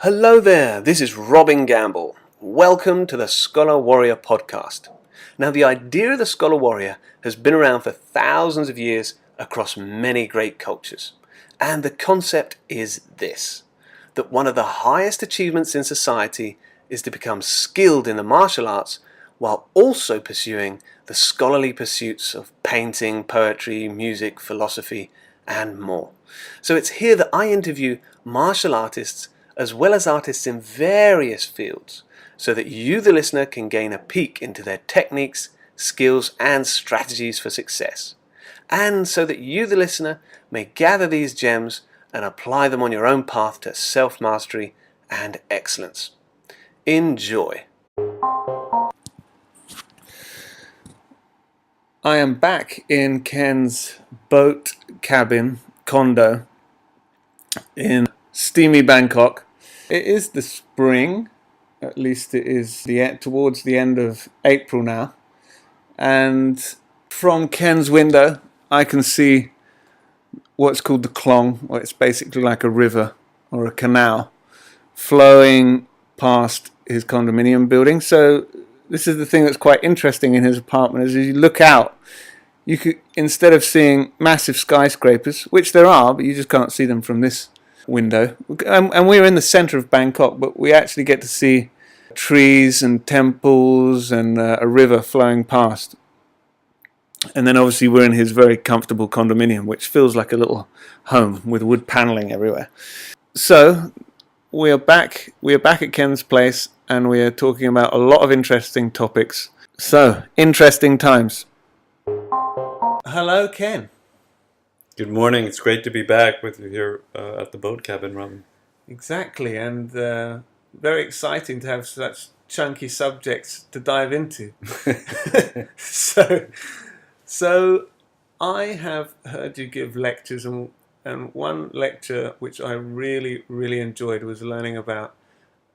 Hello there, this is Robin Gamble. Welcome to the Scholar Warrior podcast. Now, the idea of the Scholar Warrior has been around for thousands of years across many great cultures. And the concept is this, that one of the highest achievements in society is to become skilled in the martial arts while also pursuing the scholarly pursuits of painting, poetry, music, philosophy, and more. So it's here that I interview martial artists as well as artists in various fields, so that you, the listener, can gain a peek into their techniques, skills, and strategies for success. And so that you, the listener, may gather these gems and apply them on your own path to self-mastery and excellence. Enjoy. I am back in Ken's boat cabin condo in steamy Bangkok. It is the spring, at least it is towards the end of April now, and from Ken's window I can see what's called the Klong, or it's basically like a river or a canal flowing past his condominium building. So this is the thing that's quite interesting in his apartment, is as you look out, you could, instead of seeing massive skyscrapers, which there are, but you just can't see them from this window, and we're in the center of Bangkok, but we actually get to see trees and temples and a river flowing past. And then obviously we're in his very comfortable condominium, which feels like a little home with wood paneling everywhere. So we are back at Ken's place, and we are talking about a lot of interesting topics. So, interesting times. Hello, Ken. Good morning. It's great to be back with you here at the boat cabin, Robin. Exactly, and very exciting to have such chunky subjects to dive into. So I have heard you give lectures, and one lecture which I really, really enjoyed was learning about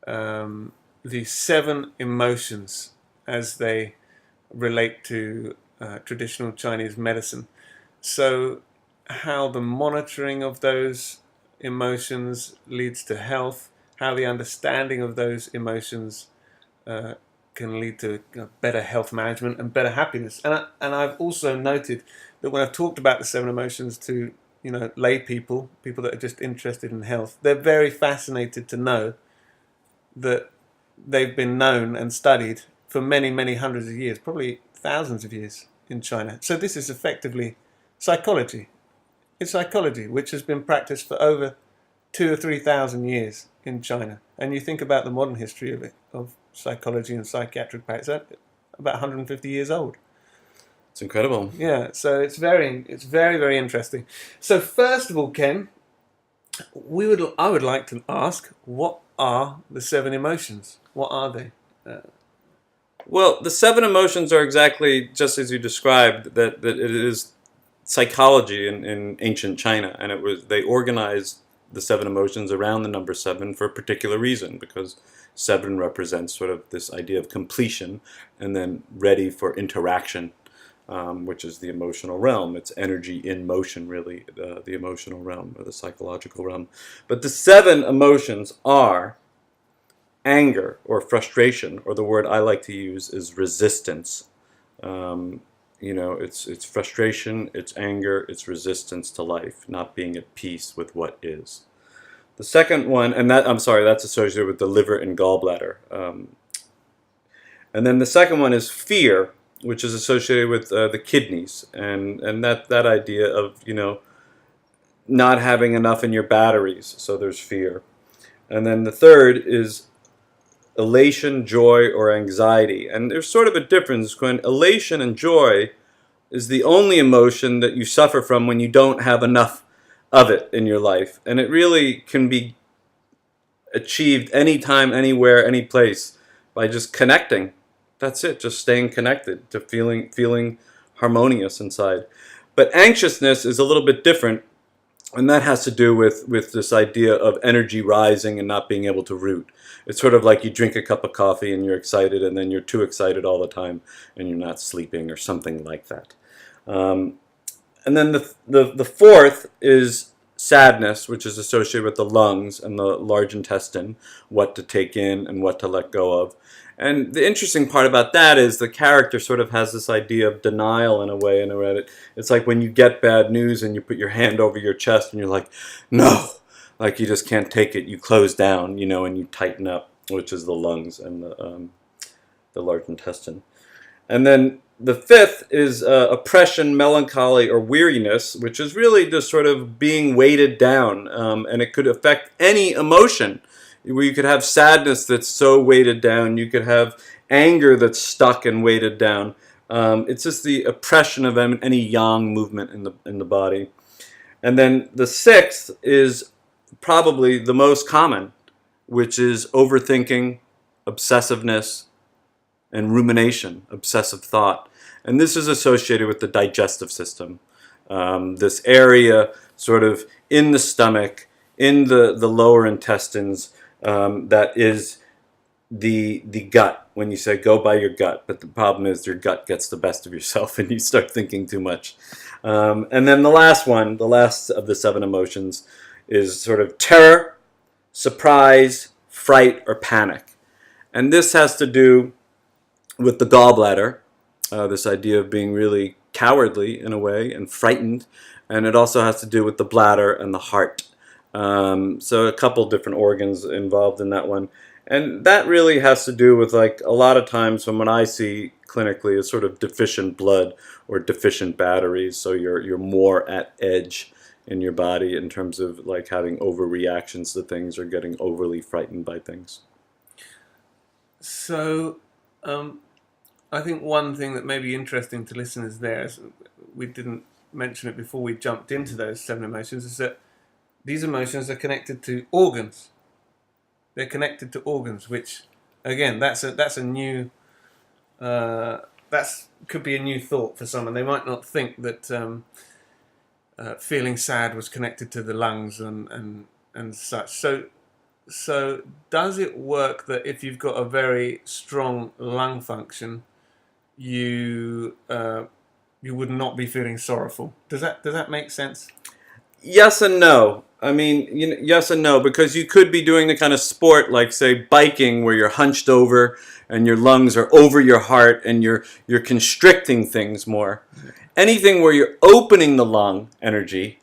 the 7 emotions as they relate to traditional Chinese medicine. So how the monitoring of those emotions leads to health, how the understanding of those emotions can lead to better health management and better happiness. And I've also noted that when I've talked about the 7 emotions to lay people that are just interested in health, they're very fascinated to know that they've been known and studied for many, many hundreds of years, probably thousands of years in China. So this is effectively psychology. It's psychology which has been practiced for over 2,000 or 3,000 years in China. And you think about the modern history of it, of psychology and psychiatric practice, about 150 years old. It's incredible. Yeah, so it's very, very interesting. So first of all, Ken, I would like to ask, what are the 7 emotions? What are they? Well, the 7 emotions are exactly just as you described, that it is psychology in ancient China, and they organized the 7 emotions around the number 7 for a particular reason, because 7 represents sort of this idea of completion and then ready for interaction, which is the emotional realm. It's energy in motion, really, the emotional realm or the psychological realm. But the 7 emotions are anger or frustration, or the word I like to use is resistance. It's frustration, it's anger, it's resistance to life, not being at peace with what is. The second one, that's associated with the liver and gallbladder. And then the second one is fear, which is associated with the kidneys, and that idea of not having enough in your batteries. So there's fear. And then the third is elation, joy, or anxiety. And there's sort of a difference when elation and joy is the only emotion that you suffer from when you don't have enough of it in your life. And it really can be achieved anytime, anywhere, any place by just connecting. That's it, just staying connected to feeling harmonious inside. But anxiousness is a little bit different, and that has to do with this idea of energy rising and not being able to root. It's sort of like you drink a cup of coffee and you're excited, and then you're too excited all the time and you're not sleeping, or something like that. And then the fourth is sadness, which is associated with the lungs and the large intestine, what to take in and what to let go of. And the interesting part about that is the character sort of has this idea of denial in a way in Reddit. It's like when you get bad news and you put your hand over your chest and you're like, no, like you just can't take it. You close down, and you tighten up, which is the lungs and the large intestine. And then the fifth is oppression, melancholy, or weariness, which is really just sort of being weighted down. And it could affect any emotion. Where you could have sadness that's so weighted down. You could have anger that's stuck and weighted down. It's just the oppression of any yang movement in the body. And then the sixth is probably the most common, which is overthinking, obsessiveness, and rumination, obsessive thought. And this is associated with the digestive system. This area sort of in the stomach, in the lower intestines, that is the gut. When you say go by your gut, but the problem is your gut gets the best of yourself and you start thinking too much. And then the last of the seven emotions is sort of terror, surprise, fright, or panic. And this has to do with the gallbladder, this idea of being really cowardly in a way and frightened. And it also has to do with the bladder and the heart. So a couple different organs involved in that one. And that really has to do with, like, a lot of times from what I see clinically is sort of deficient blood or deficient batteries. So you're more at edge in your body in terms of like having overreactions to things or getting overly frightened by things. So I think one thing that may be interesting to listeners there, is we didn't mention it before we jumped into those seven emotions, is that these emotions are connected to organs. They're connected to organs, which, again, that's a new could be a new thought for someone. They might not think that feeling sad was connected to the lungs and such. So does it work that if you've got a very strong lung function, you would not be feeling sorrowful? Does that make sense? Yes and no. I mean, yes and no, because you could be doing the kind of sport like, say, biking, where you're hunched over and your lungs are over your heart and you're constricting things more. Anything where you're opening the lung energy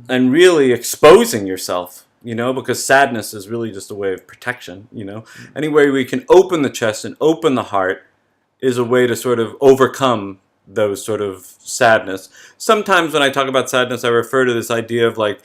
and really exposing yourself, because sadness is really just a way of protection, Anywhere we can open the chest and open the heart is a way to sort of overcome those sort of sadness. Sometimes when I talk about sadness, I refer to this idea of like,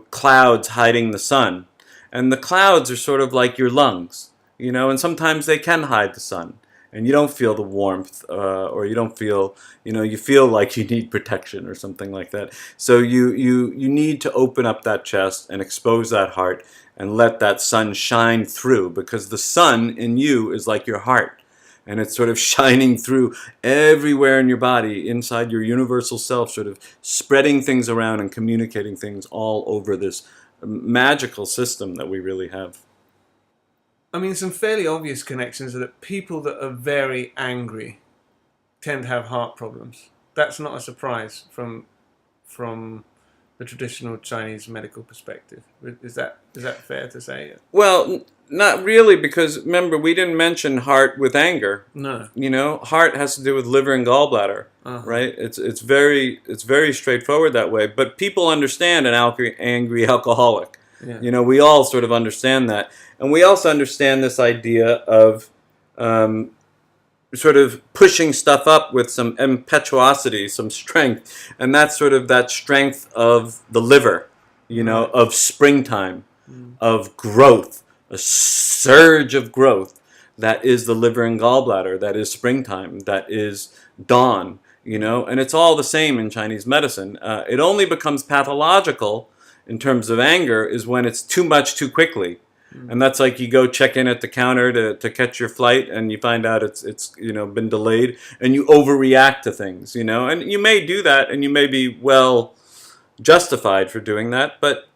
clouds hiding the sun. And the clouds are sort of like your lungs, and sometimes they can hide the sun. And you don't feel the warmth, or you don't feel, you feel like you need protection or something like that. So you need to open up that chest and expose that heart and let that sun shine through, because the sun in you is like your heart. And it's sort of shining through everywhere in your body, inside your universal self, sort of spreading things around and communicating things all over this magical system that we really have. I mean, some fairly obvious connections are that people that are very angry tend to have heart problems. That's not a surprise from the traditional Chinese medical perspective. Is that fair to say? Well, not really, because remember, we didn't mention heart with anger. No. Heart has to do with liver and gallbladder, right? It's very straightforward that way. But people understand an angry alcoholic. Yeah. We all sort of understand that. And we also understand this idea of sort of pushing stuff up with some impetuosity, some strength. And that's sort of that strength of the liver, of springtime, of growth, a surge of growth. That is the liver and gallbladder. That is springtime. That is dawn, And it's all the same in Chinese medicine. It only becomes pathological in terms of anger is when it's too much too quickly. And that's like you go check in at the counter to catch your flight and you find out it's been delayed and you overreact to things, And you may do that and you may be well justified for doing that, but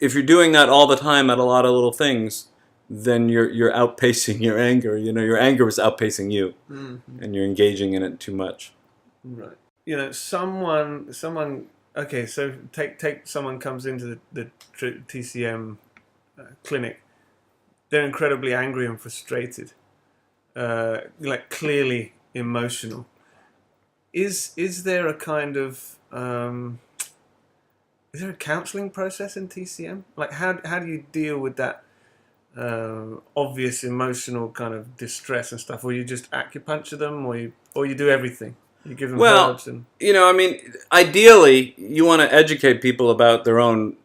if you're doing that all the time at a lot of little things, then you're outpacing your anger. Your anger is outpacing you, and you're engaging in it too much. Right. Someone okay, so take someone comes into the TCM clinic. They're incredibly angry and frustrated, like clearly emotional. Is there a kind of is there a counselling process in TCM? Like how do you deal with that obvious emotional kind of distress and stuff, or you just acupuncture them, or you do everything? You give them Well, herbs and I mean, ideally, you want to educate people about their own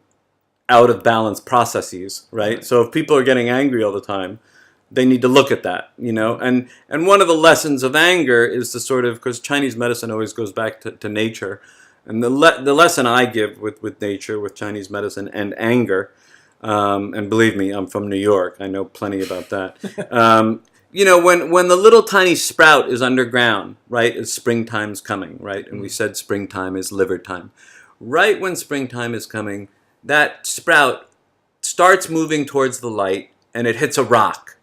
out of balance processes, right? right. So if people are getting angry all the time, they need to look at that, and one of the lessons of anger is to sort of, because Chinese medicine always goes back to nature, and the lesson I give with nature, with Chinese medicine and anger, and believe me, I'm from New York, I know plenty about that. When the little tiny sprout is underground, right, it's springtime's coming, right, and we said springtime is liver time. Right when springtime is coming, that sprout starts moving towards the light, and it hits a rock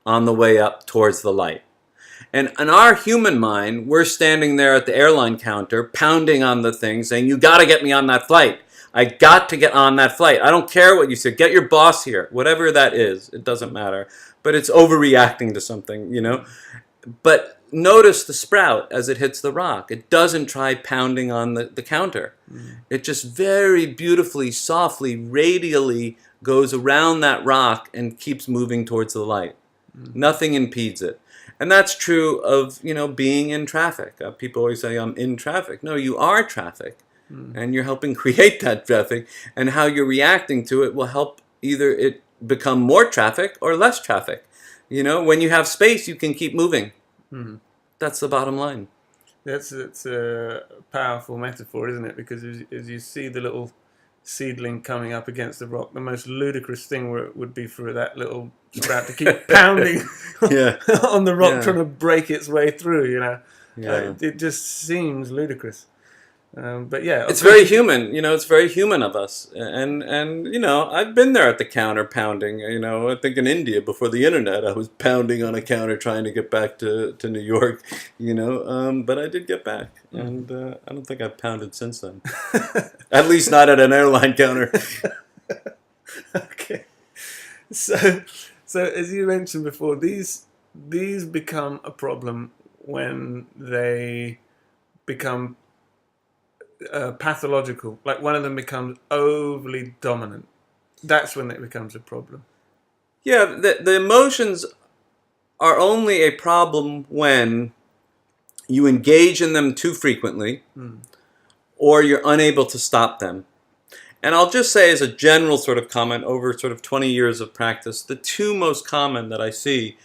on the way up towards the light. And in our human mind, we're standing there at the airline counter, pounding on the thing, saying, you got to get me on that flight. I got to get on that flight. I don't care what you say. Get your boss here. Whatever that is, it doesn't matter. But it's overreacting to something. But notice the sprout as it hits the rock. It doesn't try pounding on the counter. It just very beautifully, softly, radially goes around that rock and keeps moving towards the light. Nothing impedes it. And that's true of, being in traffic. People always say, I'm in traffic. No, you are traffic. And you're helping create that traffic. And how you're reacting to it will help either it become more traffic or less traffic. When you have space, you can keep moving. That's the bottom line. It's a powerful metaphor, isn't it? Because as you see the little seedling coming up against the rock, the most ludicrous thing would be for that little sprout to keep pounding on the rock, trying to break its way through. It just seems ludicrous. But yeah, it's very human. It's very human of us. And I've been there at the counter pounding. I think in India before the internet, I was pounding on a counter trying to get back to New York. But I did get back, and I don't think I've pounded since then. At least not at an airline counter. Okay. So as you mentioned before, these become a problem when they become pathological. Like one of them becomes overly dominant. That's when it becomes a problem. Yeah, the emotions are only a problem when you engage in them too frequently, or you're unable to stop them. And I'll just say as a general sort of comment, over sort of 20 years of practice, the two most common that I see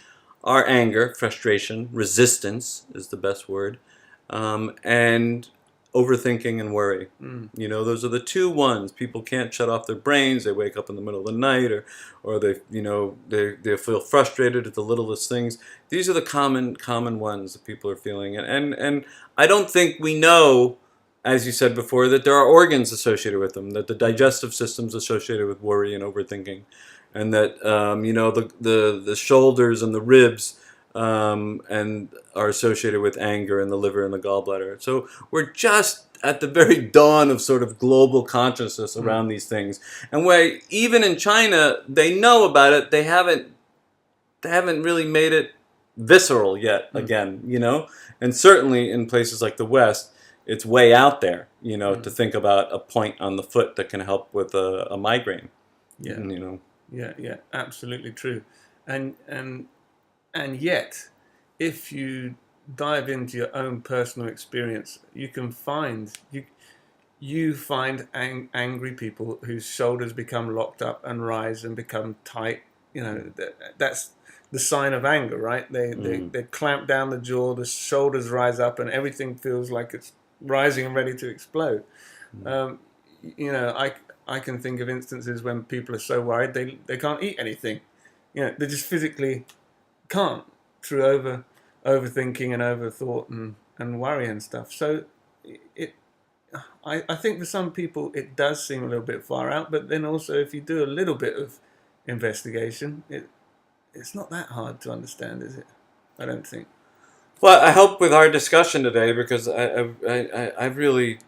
are anger, frustration, resistance is the best word, and overthinking and worry. Those are the two ones. People can't shut off their brains. They wake up in the middle of the night, or they feel frustrated at the littlest things. These are the common ones that people are feeling. And I don't think we know, as you said before, that there are organs associated with them, that the digestive system's associated with worry and overthinking, and that the shoulders and the ribs and are associated with anger, and the liver and the gallbladder. So we're just at the very dawn of sort of global consciousness around these things. And where even in China they know about it, they haven't really made it visceral yet again, And certainly in places like the West, it's way out there, to think about a point on the foot that can help with a migraine. Yeah. Yeah, absolutely true. And yet, if you dive into your own personal experience, you can find you find angry people whose shoulders become locked up and rise and become tight. That's the sign of anger, right? They clamp down the jaw, the shoulders rise up, and everything feels like it's rising and ready to explode. I can think of instances when people are so worried they can't eat anything. They just physically can't, through overthinking and overthought and worry and stuff. So I think for some people it does seem a little bit far out, but then also if you do a little bit of investigation, it's not that hard to understand, is it? I don't think. Well, I hope with our discussion today, because I've really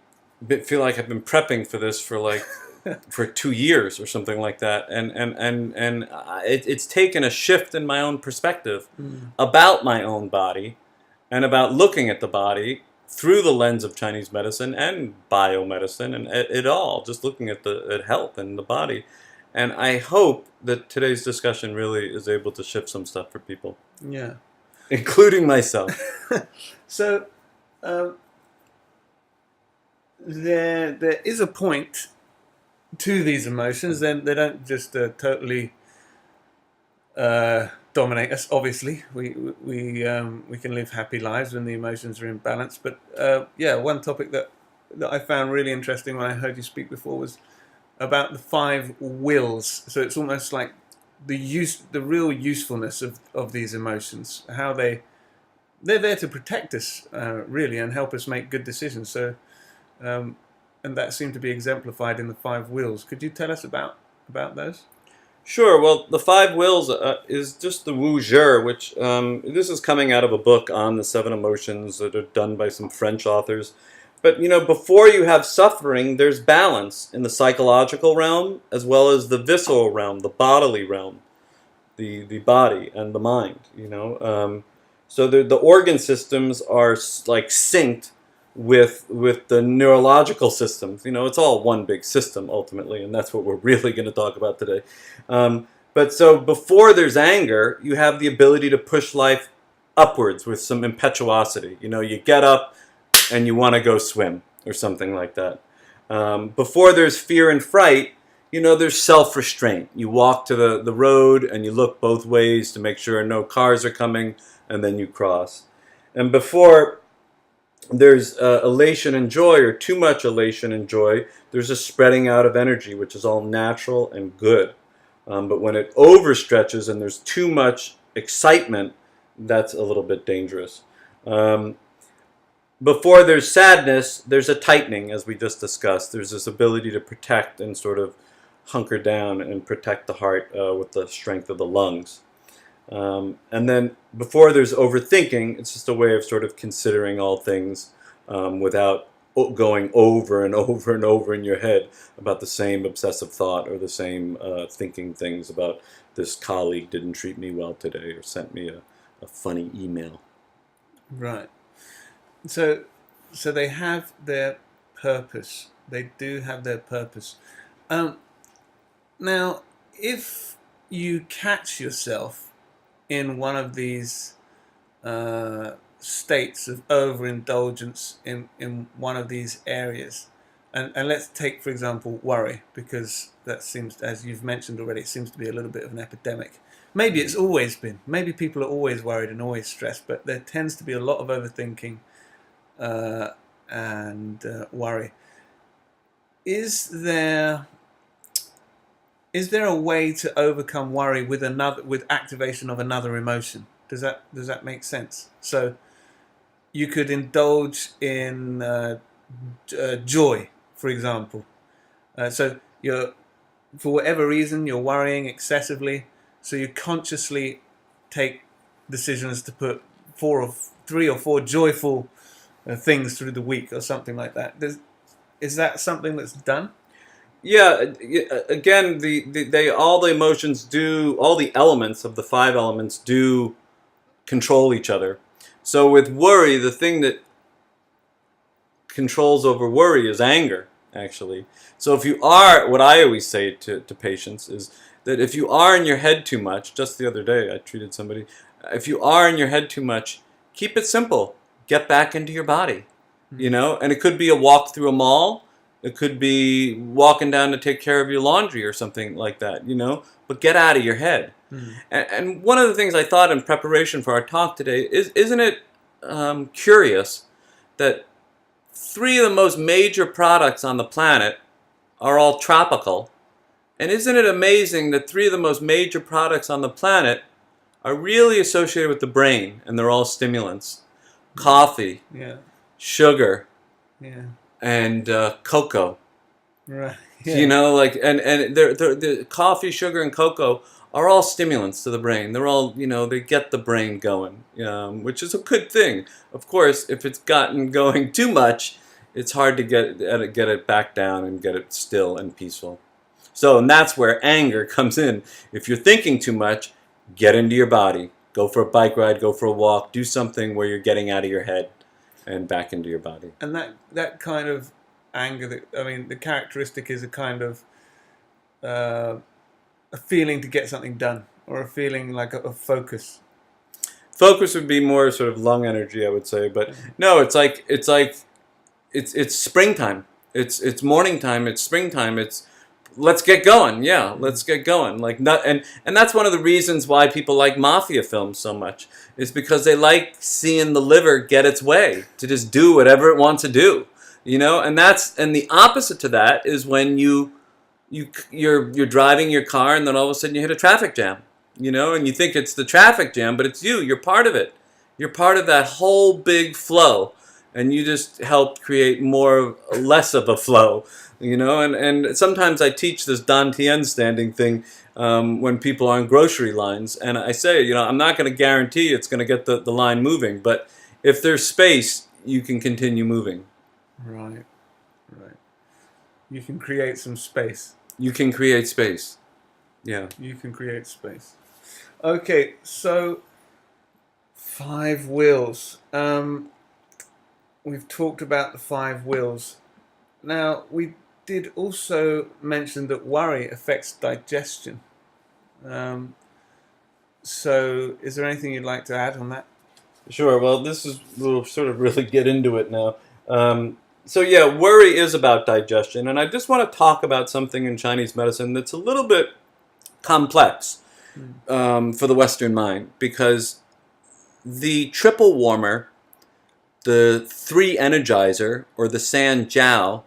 feel like I've been prepping for this for like for 2 years or something like that, and it's taken a shift in my own perspective about my own body and about looking at the body through the lens of Chinese medicine and biomedicine and it all, just looking at health and the body. And I hope that today's discussion really is able to shift some stuff for people. Yeah. Including myself. So, there is a point to these emotions. Then they don't just totally dominate us. Obviously, we can live happy lives when the emotions are in balance. But one topic that I found really interesting when I heard you speak before was about the 5 wills. So it's almost like the real usefulness of these emotions, how they're there to protect us really and help us make good decisions. So and that seemed to be exemplified in the 5 wills. Could you tell us about those? Sure. Well, the 5 wills is just the Wu Zhi, which this is coming out of a book on the 7 emotions that are done by some French authors. But, before you have suffering, there's balance in the psychological realm as well as the visceral realm, the bodily realm, the body and the mind, So the organ systems are like synced with the neurological systems. It's all one big system ultimately, and that's what we're really going to talk about today. But so before there's anger, you have the ability to push life upwards with some impetuosity. You get up and you want to go swim or something like that. Before there's fear and fright, there's self-restraint. You walk to the road and you look both ways to make sure no cars are coming, and then you cross. And before there's elation and joy, or too much elation and joy, there's a spreading out of energy, which is all natural and good. But when it overstretches and there's too much excitement, that's a little bit dangerous. Before there's sadness, there's a tightening, as we just discussed. There's this ability to protect and sort of hunker down and protect the heart with the strength of the lungs. And then before there's overthinking, it's just a way of sort of considering all things without going over and over and over in your head about the same obsessive thought or the same thinking things about this colleague didn't treat me well today or sent me a funny email. Right. So they have their purpose. They do have their purpose. Now, if you catch yourself in one of these states of overindulgence in one of these areas, and let's take, for example, worry, because that seems, as you've mentioned already, it seems to be a little bit of an epidemic. Maybe it's always been. Maybe people are always worried and always stressed, but there tends to be a lot of overthinking and worry. Is there a way to overcome worry with activation of another emotion? Does that make sense? So you could indulge in joy, for example. So for whatever reason you're worrying excessively, so you consciously take decisions to put 3 or 4 joyful things through the week or something like that. Is that something that's done? Yeah, again, all the emotions do, all the elements of the 5 elements do control each other. So with worry, the thing that controls over worry is anger, actually. So if you are, what I always say to patients is that if you are in your head too much, just the other day I treated somebody, if you are in your head too much, keep it simple. Get back into your body, and it could be a walk through a mall. It could be walking down to take care of your laundry or something like that, but get out of your head. And one of the things I thought in preparation for our talk today is, isn't it curious that 3 of the most major products on the planet are all tropical? And isn't it amazing that 3 of the most major products on the planet are really associated with the brain, and they're all stimulants? Coffee, sugar, and cocoa. Right. Yeah. And the coffee, sugar, and cocoa are all stimulants to the brain. They're all, they get the brain going, which is a good thing. Of course, if it's gotten going too much, it's hard to get it back down and get it still and peaceful. So, and that's where anger comes in. If you're thinking too much, get into your body. Go for a bike ride, go for a walk, do something where you're getting out of your head and back into your body. And that kind of anger, the characteristic is a kind of a feeling to get something done, or a feeling like a focus. Focus would be more sort of lung energy, I would say, but no, it's springtime. It's morning time. It's springtime. It's let's get going. Yeah, let's get going. And that's one of the reasons why people like mafia films so much. Is because they like seeing the liver get its way to just do whatever it wants to do. And the opposite to that is when you're driving your car and then all of a sudden you hit a traffic jam. And you think it's the traffic jam, but it's you. You're part of it. You're part of that whole big flow, and you just help create less of a flow. And sometimes I teach this Dantian standing thing when people are on grocery lines, and I say, I'm not going to guarantee it's going to get the line moving, but if there's space, you can continue moving. Right. You can create some space. You can create space. Yeah. You can create space. Okay, so 5 wills. We've talked about the 5 wills. Now, we did also mention that worry affects digestion. So, is there anything you'd like to add on that? Sure. Well, we'll sort of really get into it now. So yeah, worry is about digestion, and I just want to talk about something in Chinese medicine that's a little bit complex for the Western mind, because the triple warmer, the 3 energizer, or the San Jiao,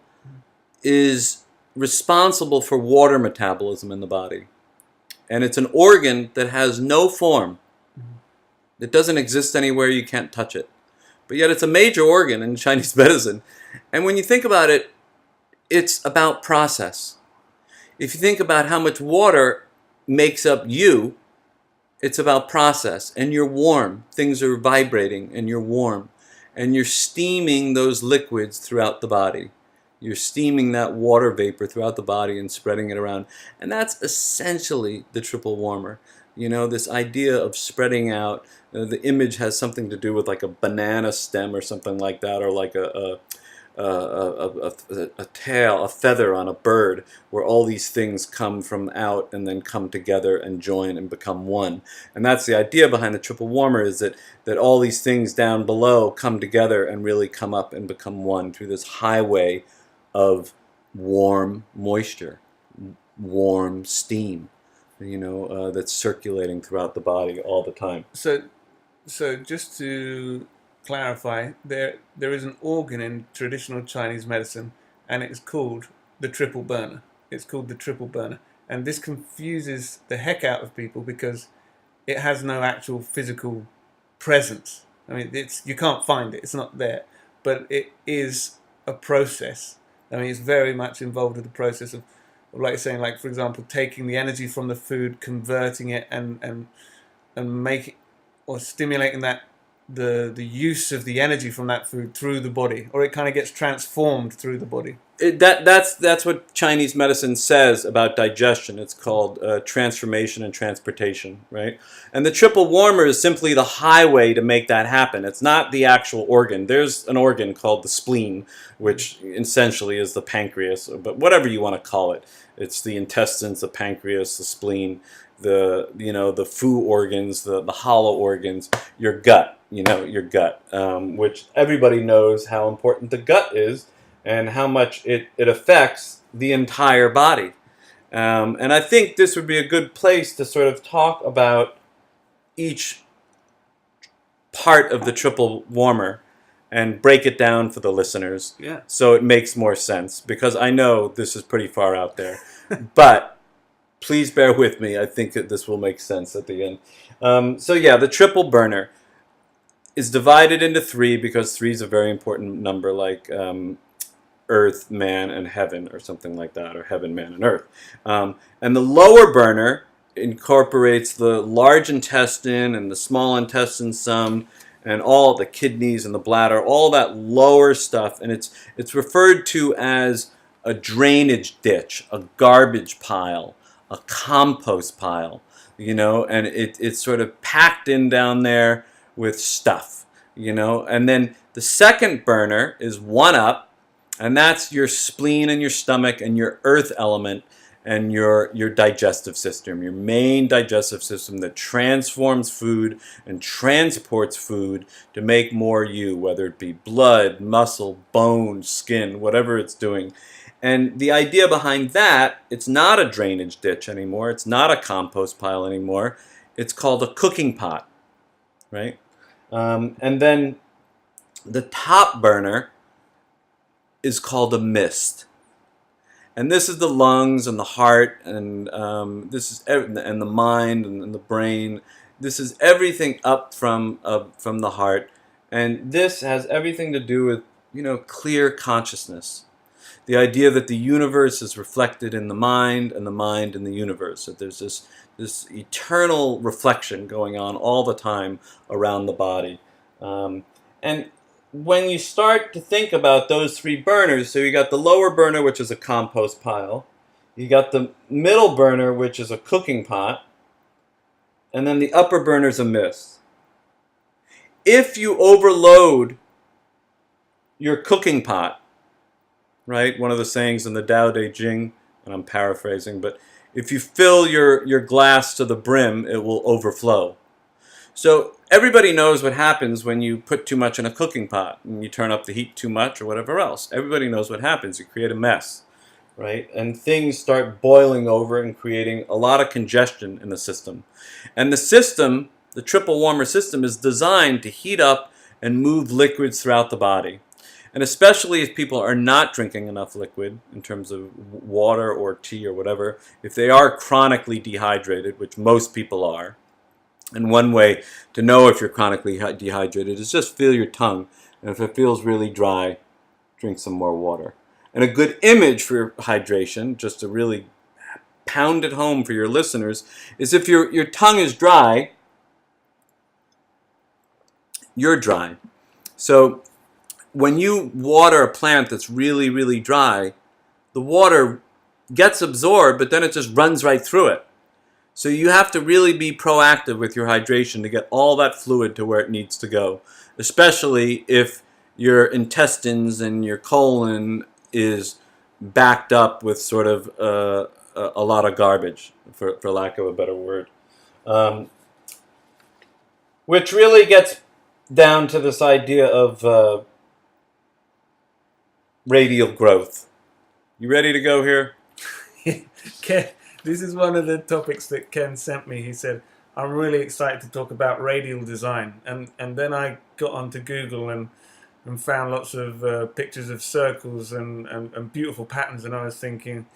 is responsible for water metabolism in the body. And it's an organ that has no form. It doesn't exist anywhere, you can't touch it. But yet it's a major organ in Chinese medicine. And when you think about it, it's about process. If you think about how much water makes up you, it's about process. And you're warm. Things are vibrating and you're warm. And you're steaming those liquids throughout the body. You're steaming that water vapor throughout the body and spreading it around. And that's essentially the triple warmer. This idea of spreading out. The image has something to do with like a banana stem or something like that, or like a tail, a feather on a bird, where all these things come from out and then come together and join and become one. And that's the idea behind the triple warmer, is that all these things down below come together and really come up and become one through this highway of warm moisture, warm steam, that's circulating throughout the body all the time. So just to clarify, there is an organ in traditional Chinese medicine, and it's called the triple burner. It's called the triple burner. And this confuses the heck out of people because it has no actual physical presence. You can't find it. It's not there. But it is a process. It's very much involved with the process of like saying, like, for example, taking the energy from the food, converting it and making, or stimulating the use of the energy from that food through the body, or it kind of gets transformed through the body. That's what Chinese medicine says about digestion. It's called transformation and transportation, right? And the triple warmer is simply the highway to make that happen. It's not the actual organ. There's an organ called the spleen, which essentially is the pancreas, but whatever you want to call it. It's the intestines, the pancreas, the spleen, the fu organs, the hollow organs, your gut, which everybody knows how important the gut is and how much it affects the entire body. And I think this would be a good place to sort of talk about each part of the triple warmer and break it down for the listeners, so it makes more sense, because I know this is pretty far out there. But please bear with me. I think that this will make sense at the end. The triple burner is divided into 3 because 3 is a very important number, like earth, man, and heaven, or something like that, or heaven, man, and earth. And the lower burner incorporates the large intestine and the small intestine some, and all the kidneys and the bladder, all that lower stuff, and it's referred to as a drainage ditch, a garbage pile, a compost pile, and it's sort of packed in down there with stuff, and then the second burner is one up, and that's your spleen and your stomach and your earth element and your digestive system, your main digestive system that transforms food and transports food to make more you, whether it be blood, muscle, bone, skin, whatever it's doing. And the idea behind that, it's not a drainage ditch anymore, it's not a compost pile anymore, it's called a cooking pot, right? And then the top burner is called a mist. And this is the lungs and the heart, and this is and the mind and the brain. This is everything up from the heart, and this has everything to do with clear consciousness. The idea that the universe is reflected in the mind, and the mind in the universe. That there's this eternal reflection going on all the time around the body, and when you start to think about those three burners, so you got the lower burner, which is a compost pile, you got the middle burner, which is a cooking pot, and then the upper burner is a mist. If you overload your cooking pot, right, one of the sayings in the Tao Te Ching, and I'm paraphrasing, but if you fill your glass to the brim, it will overflow. So everybody knows what happens when you put too much in a cooking pot and you turn up the heat too much or whatever else. Everybody knows what happens. You create a mess, right? And things start boiling over and creating a lot of congestion in the system. And the system, the triple warmer system, is designed to heat up and move liquids throughout the body. And especially if people are not drinking enough liquid in terms of water or tea or whatever, if they are chronically dehydrated, which most people are. And one way to know if you're chronically dehydrated is just feel your tongue. And if it feels really dry, drink some more water. And a good image for hydration, just to really pound it home for your listeners, is if your tongue is dry, you're dry. So when you water a plant that's really, really dry, the water gets absorbed, but then it just runs right through it. So you have to really be proactive with your hydration to get all that fluid to where it needs to go, especially if your intestines and your colon is backed up with sort of a lot of garbage, for lack of a better word. Which really gets down to this idea of radial growth. You ready to go here? This is one of the topics that Ken sent me. He said, I'm really excited to talk about radial design. And then I got onto Google and found lots of pictures of circles and beautiful patterns. And I was thinking,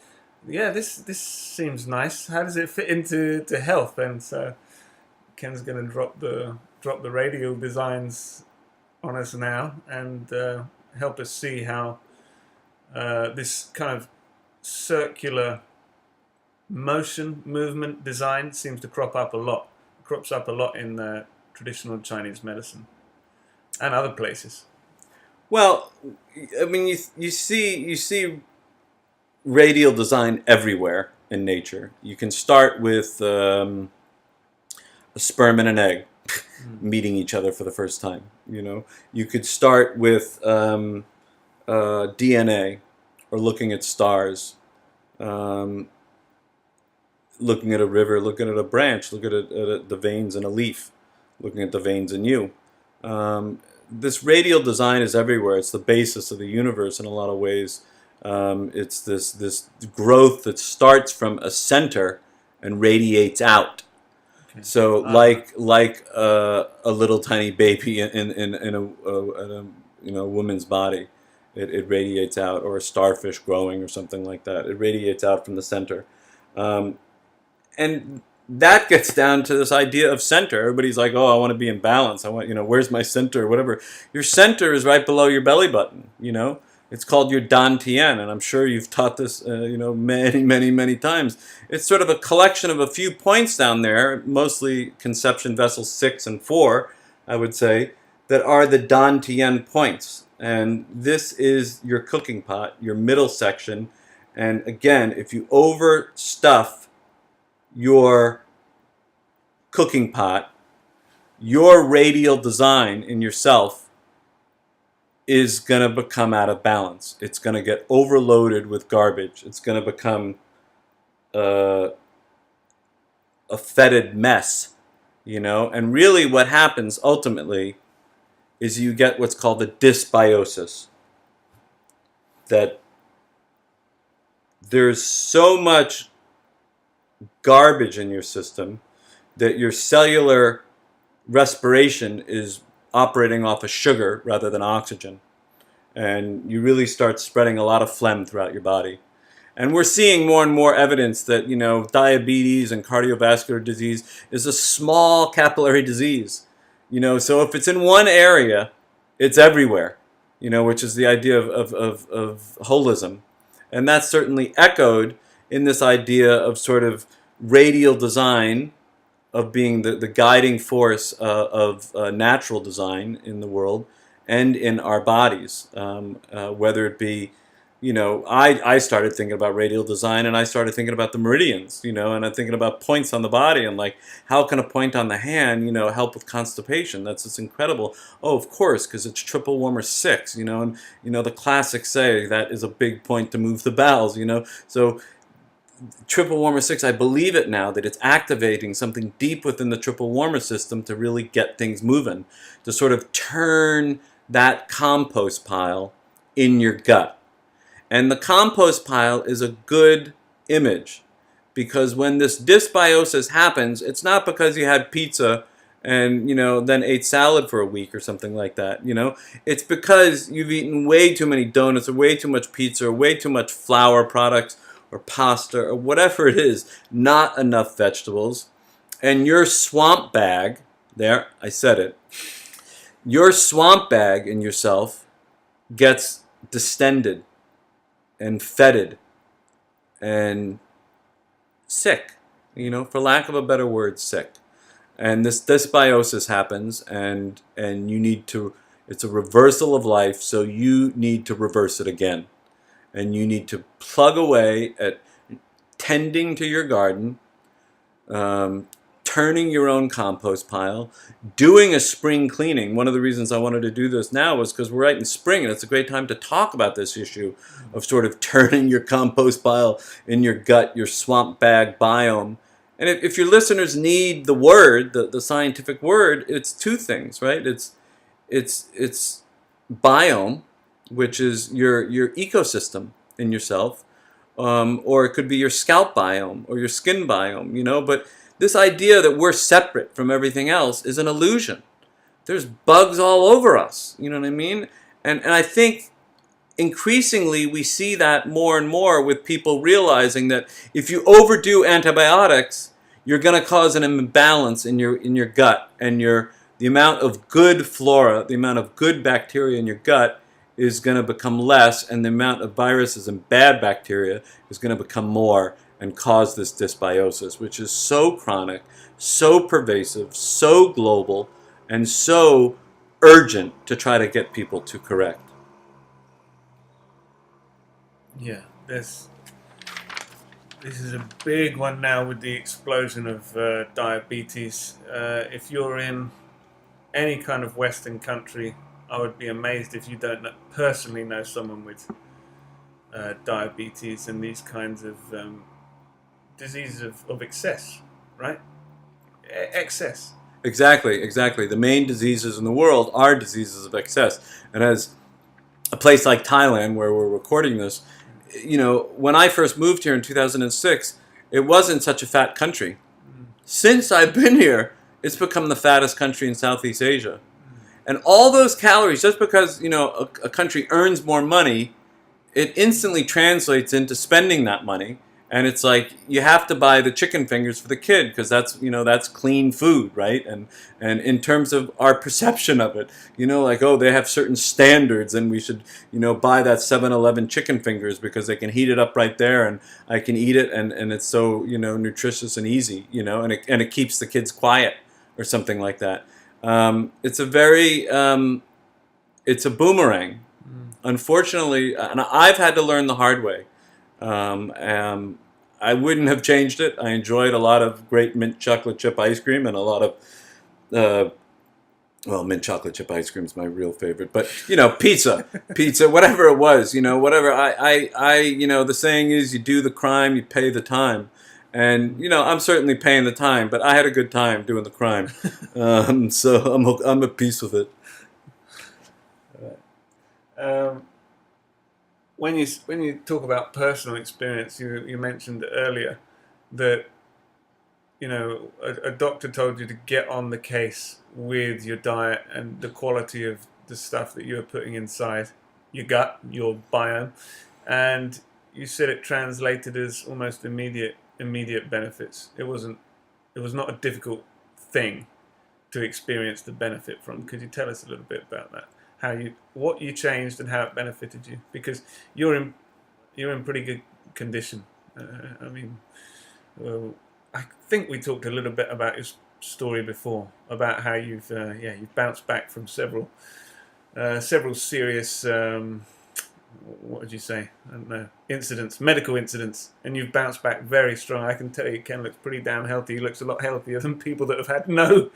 yeah, this seems nice. How does it fit into health? And so Ken's going to drop the radial designs on us now and help us see how this kind of circular movement design seems to crop up a lot. It crops up a lot in traditional Chinese medicine and other places. Well, I mean, you see radial design everywhere in nature. You can start with a sperm and an egg meeting each other for the first time. You could start with DNA or looking at stars. Looking at a river, looking at a branch, looking at the veins in a leaf, looking at the veins in you. This radial design is everywhere. It's the basis of the universe in a lot of ways. It's this growth that starts from a center and radiates out. Okay. So like a little tiny baby in a woman's body, it radiates out, or a starfish growing or something like that. It radiates out from the center. And that gets down to this idea of center. Everybody's like, oh, I want to be in balance. I want, where's my center or whatever. Your center is right below your belly button, It's called your dantian, and I'm sure you've taught this, many, many, many times. It's sort of a collection of a few points down there, mostly conception vessels 6 and 4, I would say, that are the dantian points. And this is your cooking pot, your middle section. And again, if you overstuff your cooking pot, your radial design in yourself is going to become out of balance. It's going to get overloaded with garbage. It's going to become a fetid mess, you know? And really what happens ultimately is you get what's called a dysbiosis. That there's so much garbage in your system that your cellular respiration is operating off of sugar rather than oxygen. And you really start spreading a lot of phlegm throughout your body. And we're seeing more and more evidence that, you know, diabetes and cardiovascular disease is a small capillary disease. You know, so if it's in one area, it's everywhere, you know, which is the idea of holism. And that's certainly echoed in this idea of sort of radial design, of being the guiding force of natural design in the world and in our bodies. Whether it be, you know, I started thinking about radial design, and I started thinking about the meridians, you know, and I'm thinking about points on the body, and like, how can a point on the hand, you know, help with constipation? That's just incredible. Oh, of course, because it's triple warmer 6, you know, and, you know, the classics say that is a big point to move the bowels, you know. So triple warmer 6, I believe it now, that it's activating something deep within the triple warmer system to really get things moving, to sort of turn that compost pile in your gut. And the compost pile is a good image, because when this dysbiosis happens, it's not because you had pizza and, you know, then ate salad for a week or something like that, you know. It's because you've eaten way too many donuts or way too much pizza or way too much flour products or pasta or whatever it is, not enough vegetables. And your swamp bag, there, I said it, your swamp bag in yourself gets distended and fetid and sick, you know, for lack of a better word, sick. And this dysbiosis happens, and you need to, it's a reversal of life, so you need to reverse it again. And you need to plug away at tending to your garden, turning your own compost pile, doing a spring cleaning. One of the reasons I wanted to do this now was because we're right in spring, and it's a great time to talk about this issue of sort of turning your compost pile in your gut, your swamp bag biome. And if your listeners need the word, the scientific word, it's two things, right? It's biome, which is your ecosystem in yourself, or it could be your scalp biome or your skin biome, you know. But this idea that we're separate from everything else is an illusion. There's bugs all over us, you know what I mean? And I think increasingly we see that more and more with people realizing that if you overdo antibiotics, you're going to cause an imbalance in your gut, and the amount of good flora, the amount of good bacteria in your gut is going to become less, and the amount of viruses and bad bacteria is going to become more and cause this dysbiosis, which is so chronic, so pervasive, so global, and so urgent to try to get people to correct. Yeah, this is a big one now with the explosion of diabetes. If you're in any kind of Western country, I would be amazed if you don't personally know someone with diabetes and these kinds of diseases of excess, right? Excess. Exactly. The main diseases in the world are diseases of excess. And as a place like Thailand, where we're recording this, you know, when I first moved here in 2006, it wasn't such a fat country. Since I've been here, it's become the fattest country in Southeast Asia. And all those calories, just because, you know, a country earns more money, it instantly translates into spending that money. And it's like, you have to buy the chicken fingers for the kid because that's, you know, that's clean food, right? And in terms of our perception of it, you know, like, oh, they have certain standards and we should, you know, buy that 7-Eleven chicken fingers because they can heat it up right there and I can eat it and it's so, you know, nutritious and easy, you know, and it keeps the kids quiet or something like that. It's a very it's a boomerang. Unfortunately, and I've had to learn the hard way. And I wouldn't have changed it. I enjoyed a lot of great mint chocolate chip ice cream and a lot of, well, mint chocolate chip ice cream is my real favorite. But, pizza, whatever it was, whatever. The saying is you do the crime, you pay the time. And, I'm certainly paying the time, but I had a good time doing the crime. So I'm at peace with it. When you talk about personal experience, you mentioned earlier that a doctor told you to get on the case with your diet and the quality of the stuff that you were putting inside your gut, your biome, and you said it translated as almost immediate benefits. It was not a difficult thing to experience the benefit from. Could you tell us a little bit about that? What you changed and how it benefited you, because you're in pretty good condition. I think we talked a little bit about your story before, about how you've bounced back from several serious what would you say? I don't know, medical incidents, and you've bounced back very strong. I can tell you, Ken looks pretty damn healthy. He looks a lot healthier than people that have had no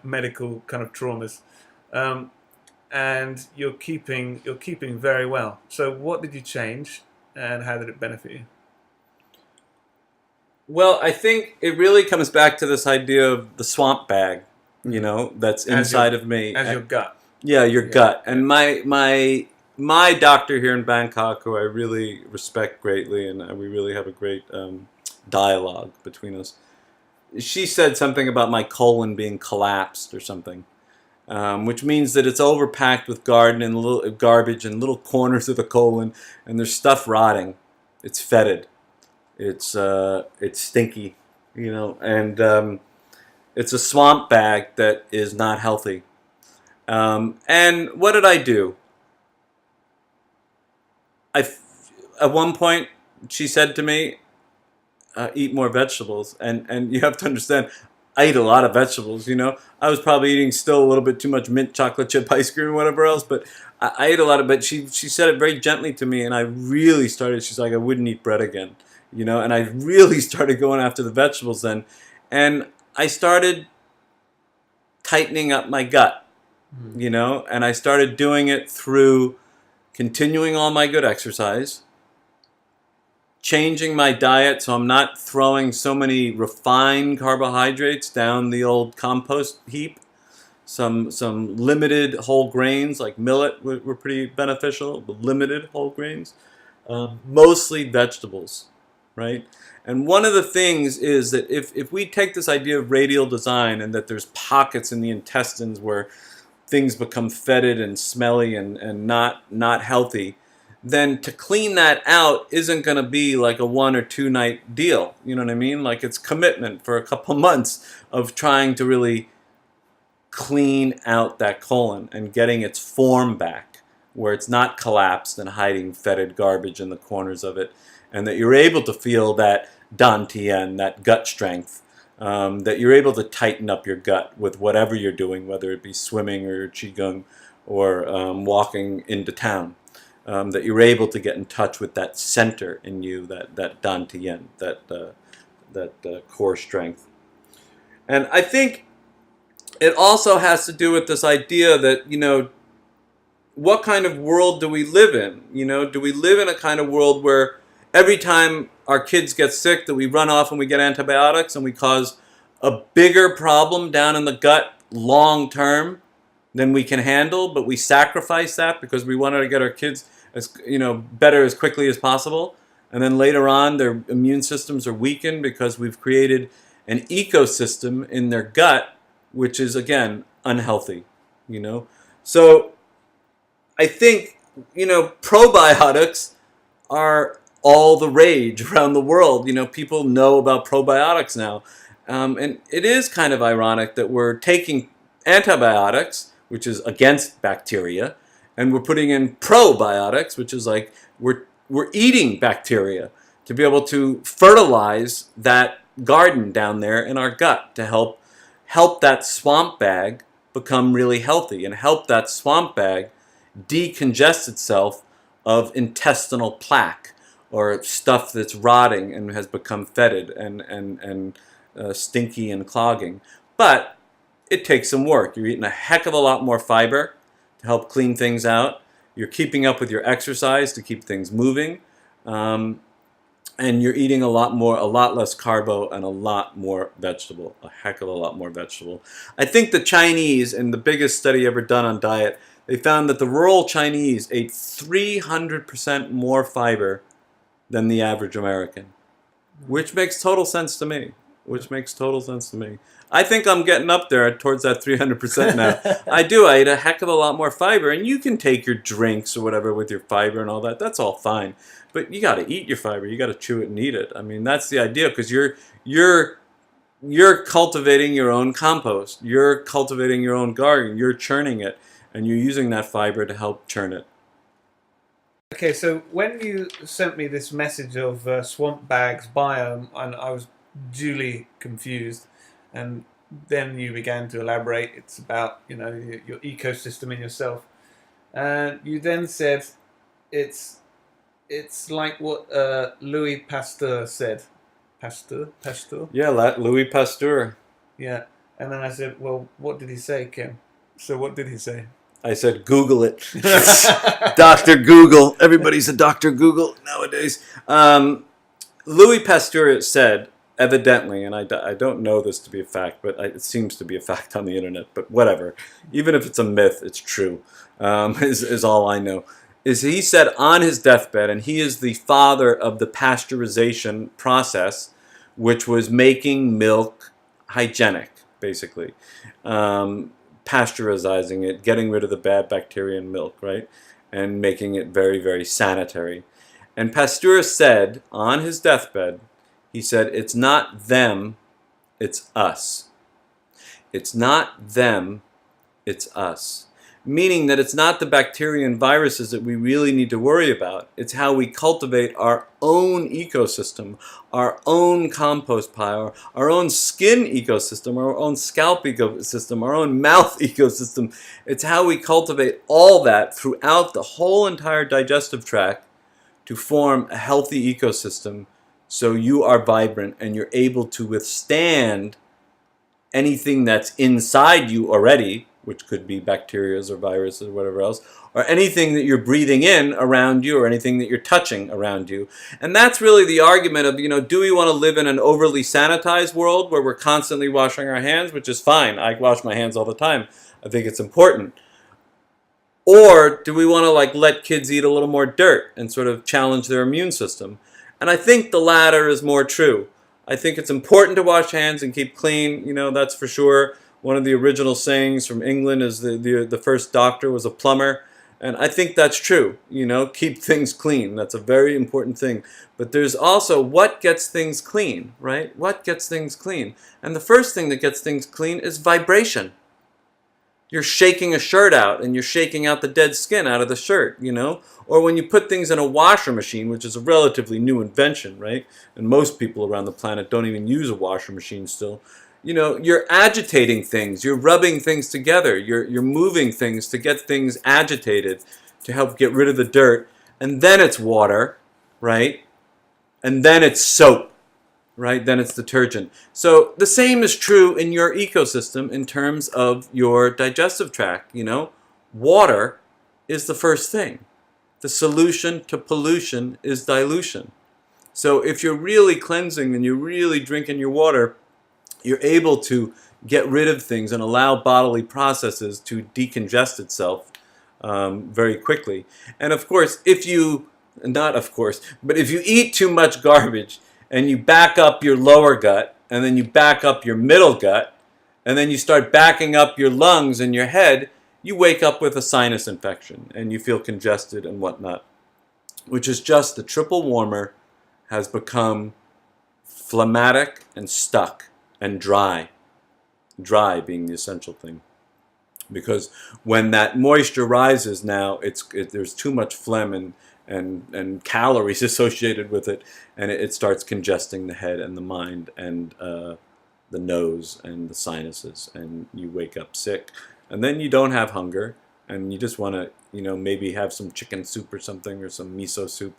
medical kind of traumas. And you're keeping very well. So what did you change, and how did it benefit you? Well, I think it really comes back to this idea of the swamp bag, that's inside of me. As your gut. Yeah, your gut. And my doctor here in Bangkok, who I really respect greatly, and we really have a great dialogue between us, she said something about my colon being collapsed or something. Which means that it's overpacked with garbage and little corners of the colon, and there's stuff rotting. It's fetid. It's stinky, and it's a swamp bag that is not healthy. And what did I do? At one point, she said to me, eat more vegetables. And you have to understand, I eat a lot of vegetables, I was probably eating still a little bit too much mint chocolate chip ice cream or whatever else, but I ate a lot of, but she said it very gently to me, and I really started, she's like, I wouldn't eat bread again, and I really started going after the vegetables then, and I started tightening up my gut, and I started doing it through continuing all my good exercise, changing my diet so I'm not throwing so many refined carbohydrates down the old compost heap. Some limited whole grains like millet were pretty beneficial, but limited whole grains. Mostly vegetables, right? And one of the things is that if we take this idea of radial design and that there's pockets in the intestines where things become fetid and smelly and not healthy, then to clean that out isn't going to be like a 1 or 2 night deal. You know what I mean? Like, it's commitment for a couple months of trying to really clean out that colon and getting its form back, where it's not collapsed and hiding fetid garbage in the corners of it, and that you're able to feel that dantian, that gut strength, that you're able to tighten up your gut with whatever you're doing, whether it be swimming or qigong or walking into town. That you're able to get in touch with that center in you, that dantian, that core strength. And I think it also has to do with this idea that, what kind of world do we live in? Do we live in a kind of world where every time our kids get sick that we run off and we get antibiotics and we cause a bigger problem down in the gut long term than we can handle, but we sacrifice that because we wanted to get our kids better as quickly as possible, and then later on their immune systems are weakened because we've created an ecosystem in their gut which is, again, unhealthy. So I think probiotics are all the rage around the world. People know about probiotics now, and it is kind of ironic that we're taking antibiotics, which is against bacteria, and we're putting in probiotics, which is like we're eating bacteria to be able to fertilize that garden down there in our gut to help help that swamp bag become really healthy and help that swamp bag decongest itself of intestinal plaque or stuff that's rotting and has become fetid and stinky and clogging. But it takes some work. You're eating a heck of a lot more fiber to help clean things out. You're keeping up with your exercise to keep things moving. And you're eating a lot less carbo and a lot more vegetable, a heck of a lot more vegetable. I think the Chinese, in the biggest study ever done on diet, they found that the rural Chinese ate 300% more fiber than the average American, which makes total sense to me. I think I'm getting up there towards that 300% now. I do. I eat a heck of a lot more fiber, and you can take your drinks or whatever with your fiber and all that. That's all fine. But you got to eat your fiber. You got to chew it and eat it. I mean, that's the idea, because you're cultivating your own compost. You're cultivating your own garden. You're churning it, and you're using that fiber to help churn it. Okay, so when you sent me this message of swamp bags biome, and I was duly confused, and then you began to elaborate. It's about your ecosystem in yourself, and you then said it's like what Louis Pasteur said. Pasteur. Yeah, Louis Pasteur. Yeah, and then I said, well, what did he say, Ken? So what did he say? I said, Google it. Dr. Google. Everybody's a Dr. Google nowadays. Louis Pasteur said, evidently, and I don't know this to be a fact, but it seems to be a fact on the internet, but whatever. Even if it's a myth, it's true, is all I know. He said on his deathbed, and he is the father of the pasteurization process, which was making milk hygienic, basically. Pasteurizing it, getting rid of the bad bacteria in milk, right? And making it very, very sanitary. And Pasteur said on his deathbed, he said, it's not them, it's us. It's not them, it's us. Meaning that it's not the bacteria and viruses that we really need to worry about. It's how we cultivate our own ecosystem, our own compost pile, our own skin ecosystem, our own scalp ecosystem, our own mouth ecosystem. It's how we cultivate all that throughout the whole entire digestive tract to form a healthy ecosystem, so you are vibrant and you're able to withstand anything that's inside you already, which could be bacteria or viruses or whatever else, or anything that you're breathing in around you or anything that you're touching around you. And that's really the argument of, do we want to live in an overly sanitized world where we're constantly washing our hands, which is fine. I wash my hands all the time. I think it's important. Or do we want to let kids eat a little more dirt and sort of challenge their immune system? And I think the latter is more true. I think it's important to wash hands and keep clean, that's for sure. One of the original sayings from England is the first doctor was a plumber. And I think that's true, keep things clean. That's a very important thing. But there's also what gets things clean, right? What gets things clean? And the first thing that gets things clean is vibration. You're shaking a shirt out and you're shaking out the dead skin out of the shirt, Or when you put things in a washer machine, which is a relatively new invention, right? And most people around the planet don't even use a washer machine still. You're agitating things, you're rubbing things together, you're moving things to get things agitated to help get rid of the dirt, and then it's water, right? And then it's soap, right? Then it's detergent. So the same is true in your ecosystem in terms of your digestive tract, Water is the first thing. The solution to pollution is dilution. So if you're really cleansing and you're really drinking your water, you're able to get rid of things and allow bodily processes to decongest itself very quickly. And of course, if you eat too much garbage and you back up your lower gut, and then you back up your middle gut, and then you start backing up your lungs and your head, you wake up with a sinus infection and you feel congested and whatnot, which is just the triple warmer has become phlegmatic and stuck. And dry being the essential thing. Because when that moisture rises now, there's too much phlegm and calories associated with it, and it starts congesting the head and the mind and the nose and the sinuses, and you wake up sick. And then you don't have hunger, and you just want to, maybe have some chicken soup or something, or some miso soup,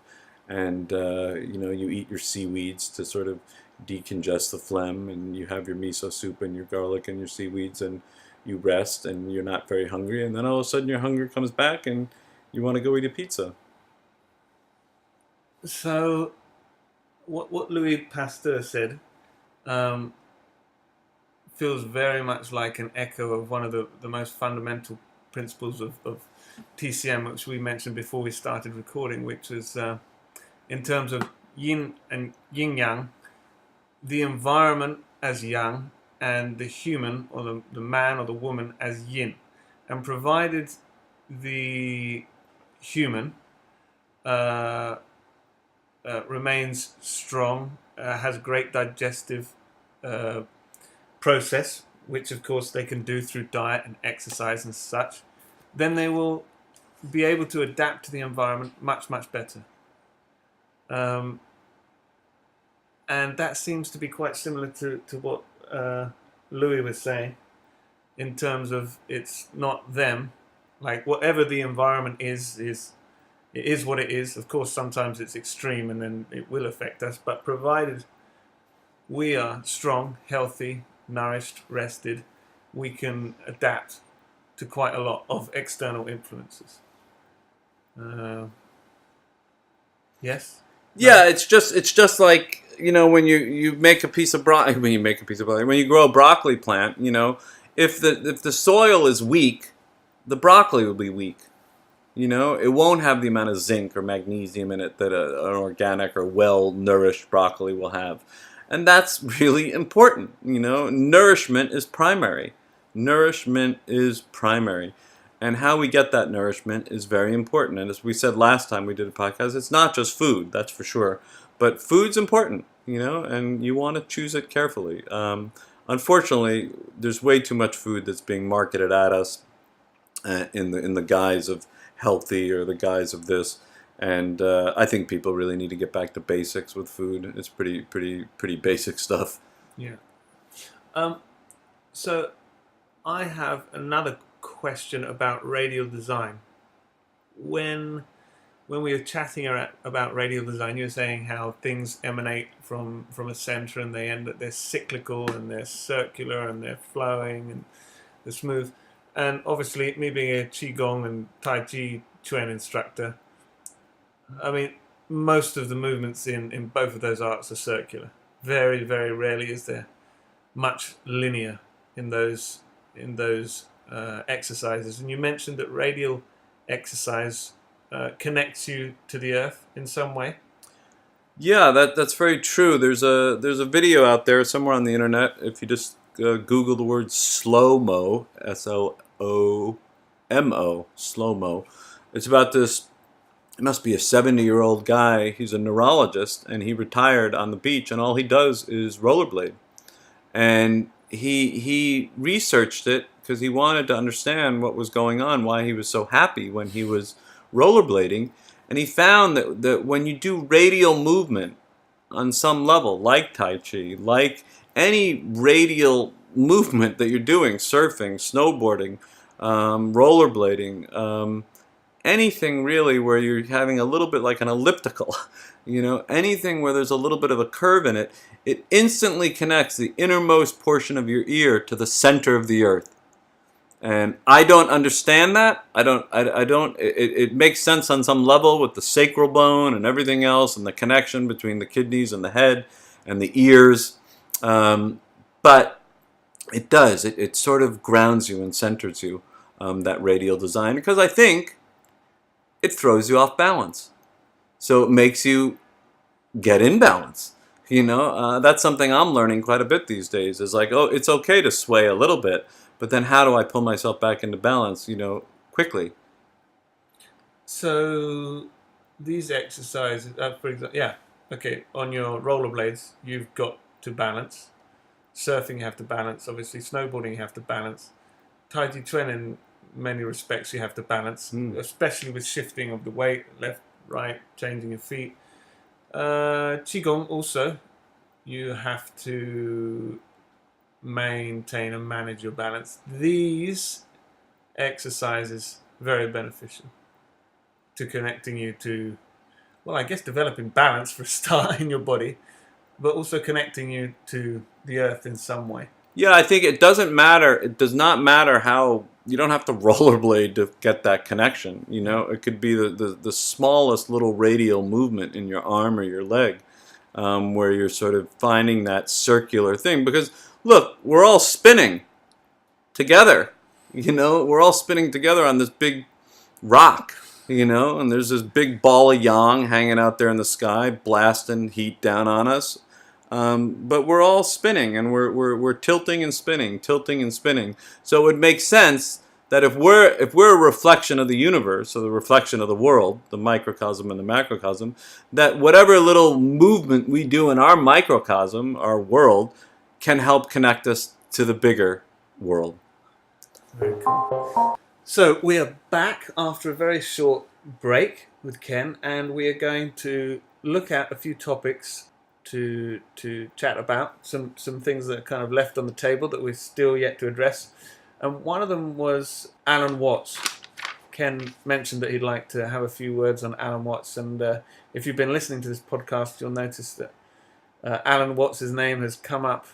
and you eat your seaweeds to sort of decongest the phlegm, and you have your miso soup and your garlic and your seaweeds, and you rest, and you're not very hungry, and then all of a sudden your hunger comes back, and you want to go eat a pizza. So, what Louis Pasteur said feels very much like an echo of one of the most fundamental principles of TCM, which we mentioned before we started recording, which was in terms of yin and yin yang, the environment as yang, and the human, or the man or the woman, as yin. And provided the human remains strong, has great digestive process, which of course they can do through diet and exercise and such, then they will be able to adapt to the environment much, much better. And that seems to be quite similar to what Louis was saying, in terms of it's not them. Like, whatever the environment is it is what it is. Of course, sometimes it's extreme and then it will affect us, but provided we are strong, healthy, nourished, rested, we can adapt to quite a lot of external influences. Yes? Yeah, it's just like, when you make a piece of broccoli, when you grow a broccoli plant, if the soil is weak, the broccoli will be weak. It won't have the amount of zinc or magnesium in it that an organic or well-nourished broccoli will have. And that's really important. Nourishment is primary. Nourishment is primary. And how we get that nourishment is very important. And as we said last time we did a podcast, it's not just food, that's for sure. But food's important, and you want to choose it carefully. Unfortunately, there's way too much food that's being marketed at us in the guise of healthy, or the guise of this. And I think people really need to get back to basics with food. It's pretty basic stuff. Yeah. So I have another question about radial design. When we were chatting about radial design, you were saying how things emanate from a center, and they're cyclical, and they're circular, and they're flowing, and they're smooth. And obviously, me being a Qigong and Tai Chi Chuan instructor, I mean, most of the movements in both of those arts are circular. Very, very rarely is there much linear in those exercises. And you mentioned that radial exercise connects you to the earth in some way. Yeah, that's very true. There's a video out there somewhere on the internet. If you just Google the word slow-mo, SLOMO, slow-mo. It's about this. It must be a 70-year-old guy. He's a neurologist, and he retired on the beach, and all he does is rollerblade. And he researched it because he wanted to understand what was going on, why he was so happy when he was rollerblading. And he found that when you do radial movement on some level, like Tai Chi, like any radial movement that you're doing, surfing, snowboarding, rollerblading, anything really where you're having a little bit like an elliptical, anything where there's a little bit of a curve in it, it instantly connects the innermost portion of your ear to the center of the earth. And I don't understand that. It makes sense on some level with the sacral bone and everything else, and the connection between the kidneys and the head and the ears. But it does. It sort of grounds you and centers you, that radial design, because I think it throws you off balance. So it makes you get in balance. That's something I'm learning quite a bit these days, is like, oh, it's okay to sway a little bit, but then how do I pull myself back into balance, quickly? So these exercises, for example, on your rollerblades, you've got to balance. Surfing, you have to balance. Obviously, snowboarding, you have to balance. Tai Chi Chuan, in many respects, you have to balance, especially with shifting of the weight, left, right, changing your feet. Qigong also, you have to maintain and manage your balance. These exercises very beneficial to connecting you to, well, I guess developing balance for a start in your body, but also connecting you to the earth in some way. Yeah, I think it doesn't matter. It does not matter how. You don't have to rollerblade to get that connection. You know, it could be the smallest little radial movement in your arm or your leg, where you're sort of finding that circular thing. Because look, we're all spinning together. You know, we're all spinning together on this big rock. You know, and there's this big ball of yang hanging out there in the sky, blasting heat down on us. But we're all spinning, and we're tilting and spinning, tilting and spinning. So it would make sense that if we're a reflection of the universe, or the reflection of the world, the microcosm and the macrocosm, that whatever little movement we do in our microcosm, our world, can help connect us to the bigger world. Very cool. So we are back after a very short break with Ken, and we are going to look at a few topics to chat about, some things that are kind of left on the table that we're still yet to address. And one of them was Alan Watts. Ken mentioned that he'd like to have a few words on Alan Watts, and if you've been listening to this podcast, you'll notice that Alan Watts' name has come up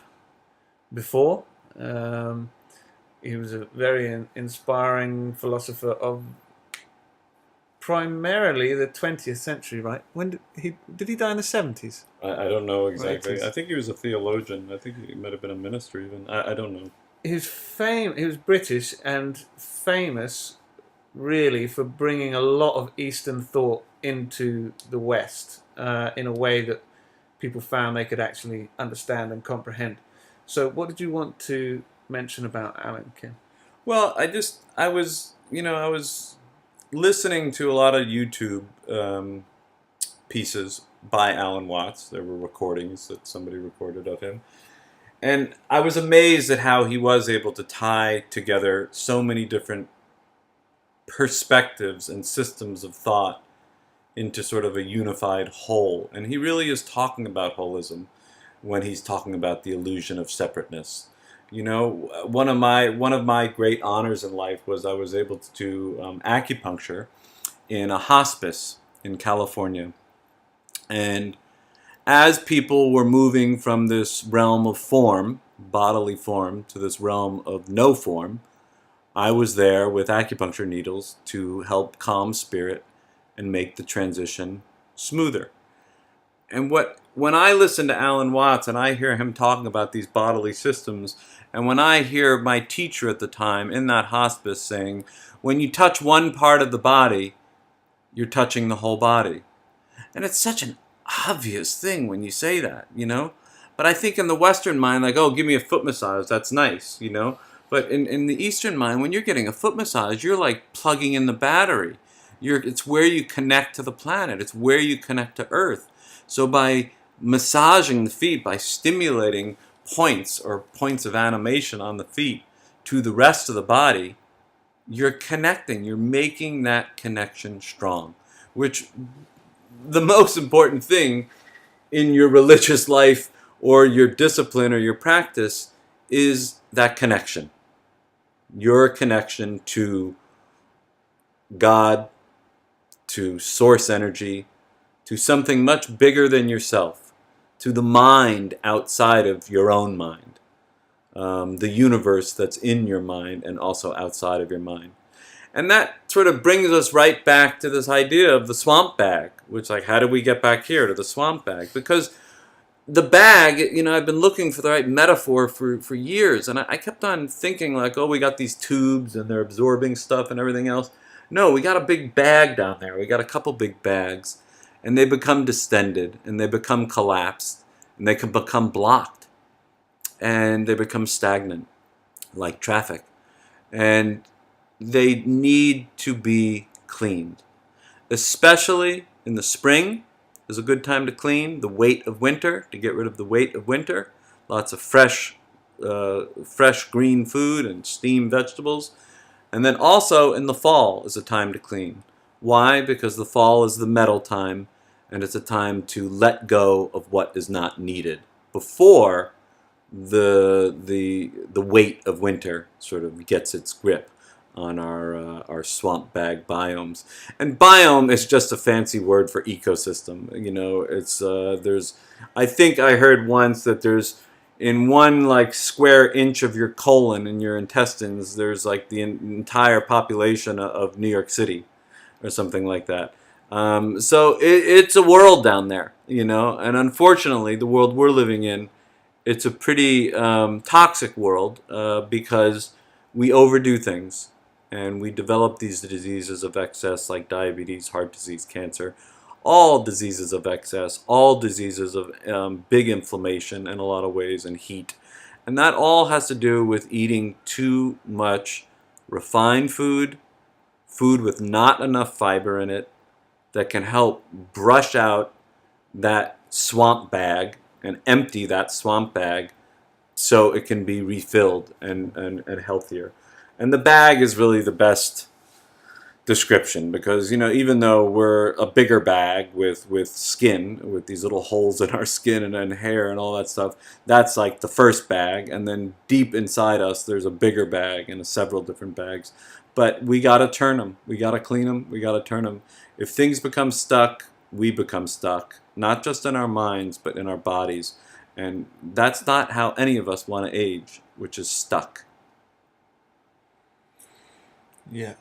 before. He was a very inspiring philosopher of primarily the 20th century, right? When did he die in the 70s? I don't know exactly. 80s. I think he was a theologian. I think he might have been a minister even. I don't know. He was British and famous really for bringing a lot of Eastern thought into the West in a way that people found they could actually understand and comprehend. So what did you want to mention about Alan, Ken? Well, I was listening to a lot of YouTube pieces by Alan Watts. There were recordings that somebody recorded of him. And I was amazed at how he was able to tie together so many different perspectives and systems of thought into sort of a unified whole. And he really is talking about holism when he's talking about the illusion of separateness. You know, one of my great honors in life was I was able to do acupuncture in a hospice in California. And as people were moving from this realm of form, bodily form, to this realm of no form, I was there with acupuncture needles to help calm spirit and make the transition smoother. And when I listen to Alan Watts and I hear him talking about these bodily systems, and when I hear my teacher at the time in that hospice saying, when you touch one part of the body, you're touching the whole body. And it's such an obvious thing when you say that, you know? But I think in the Western mind, like, oh, give me a foot massage, that's nice, you know? But in the Eastern mind, when you're getting a foot massage, you're like plugging in the battery. It's where you connect to the planet. It's where you connect to Earth. So by massaging the feet, by stimulating points of animation on the feet to the rest of the body, you're connecting. You're making that connection strong, which the most important thing in your religious life or your discipline or your practice is that connection. Your connection to God, to source energy, to something much bigger than yourself, to the mind outside of your own mind, the universe that's in your mind and also outside of your mind. And that sort of brings us right back to this idea of the swamp bag, which, like, how do we get back here to the swamp bag? Because the bag, you know, I've been looking for the right metaphor for years, and I kept on thinking, like, oh, we got these tubes and they're absorbing stuff and everything else. No, we got a big bag down there. We got a couple big bags, and they become distended, and they become collapsed, and they can become blocked, and they become stagnant, like traffic. And they need to be cleaned, especially in the spring. Is a good time to clean the weight of winter, to get rid of the weight of winter. Lots of fresh green food and steamed vegetables. And then also in the fall is a time to clean. Why? Because the fall is the metal time, and it's a time to let go of what is not needed before the weight of winter sort of gets its grip on our swamp bag biomes. And biome is just a fancy word for ecosystem. You know, it's there's I think I heard once that there's in one like square inch of your colon in your intestines, there's like the entire population of New York City or something like that. So it's a world down there, you know, and unfortunately, the world we're living in, it's a pretty toxic world because we overdo things and we develop these diseases of excess like diabetes, heart disease, cancer, all diseases of excess, all diseases of big inflammation in a lot of ways and heat. And that all has to do with eating too much refined food, food with not enough fiber in it that can help brush out that swamp bag and empty that swamp bag so it can be refilled and healthier. And the bag is really the best description because, you know, even though we're a bigger bag with skin, with these little holes in our skin and hair and all that stuff, that's like the first bag. And then deep inside us, there's a bigger bag and several different bags. But we got to turn them. We got to clean them. We got to turn them. If things become stuck, we become stuck, not just in our minds, but in our bodies. And that's not how any of us want to age, which is stuck. Yeah.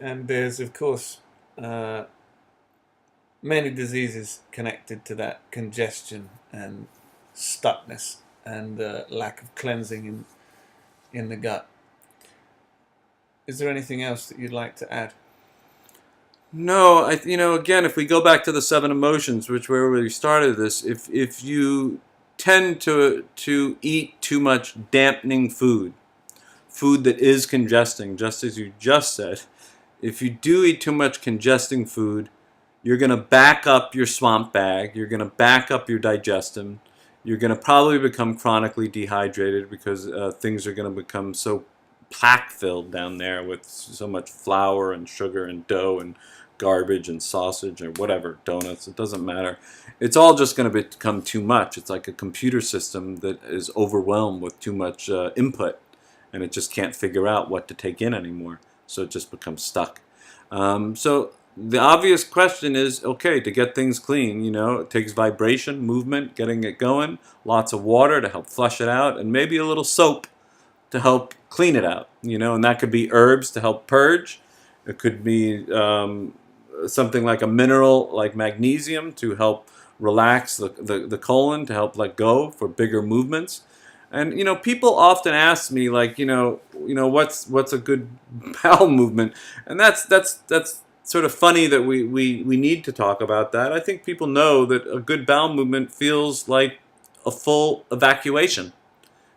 And there's, of course, many diseases connected to that congestion and stuckness and lack of cleansing in the gut. Is there anything else that you'd like to add? No, again, if we go back to the 7 emotions, which where we started this, if you tend to eat too much dampening food that is congesting, just as you just said, if you do eat too much congesting food, you're going to back up your swamp bag, you're going to back up your digestion, you're going to probably become chronically dehydrated because things are going to become so plaque-filled down there with so much flour and sugar and dough and garbage and sausage or whatever, donuts, it doesn't matter. It's all just going to become too much. It's like a computer system that is overwhelmed with too much input, and it just can't figure out what to take in anymore. So it just becomes stuck. So the obvious question is, okay, to get things clean, you know, it takes vibration, movement, getting it going, lots of water to help flush it out, and maybe a little soap to help clean it out, you know, and that could be herbs to help purge. It could be something like a mineral like magnesium to help relax the colon, to help let go for bigger movements. And, you know, people often ask me, like, you know, what's a good bowel movement? And that's sort of funny that we need to talk about that. I think people know that a good bowel movement feels like a full evacuation.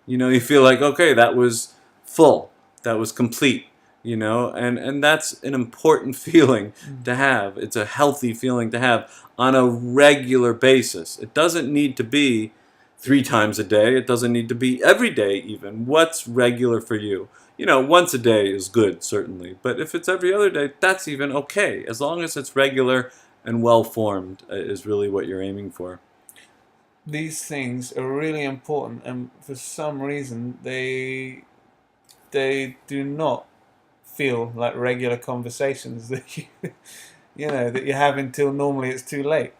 You know, you feel like, okay, that was full, that was complete, you know, and that's an important feeling to have. It's a healthy feeling to have on a regular basis. It doesn't need to be 3 times a day. It doesn't need to be every day even. What's regular for you? You know, once a day is good, certainly. But if it's every other day, that's even okay. As long as it's regular and well-formed is really what you're aiming for. These things are really important, and for some reason they do not feel like regular conversations that that you have until normally it's too late.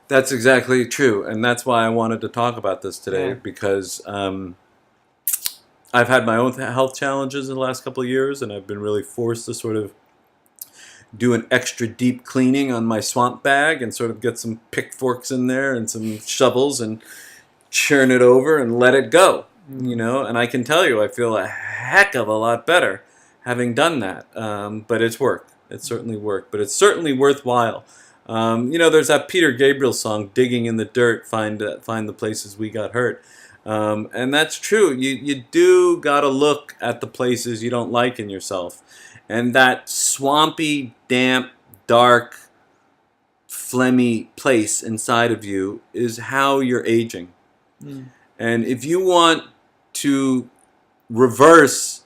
That's exactly true, and that's why I wanted to talk about this today, because I've had my own health challenges in the last couple of years, and I've been really forced to sort of do an extra deep cleaning on my swamp bag and sort of get some pitchforks in there and some shovels and churn it over and let it go, you know. And I can tell you, I feel a heck of a lot better having done that. But it's work. It's certainly work, but it's certainly worthwhile. You know, there's that Peter Gabriel song, "Digging in the Dirt, find the places we got hurt." And that's true. You do got to look at the places you don't like in yourself. And that swampy, damp, dark, phlegmy place inside of you is how you're aging. And if you want to reverse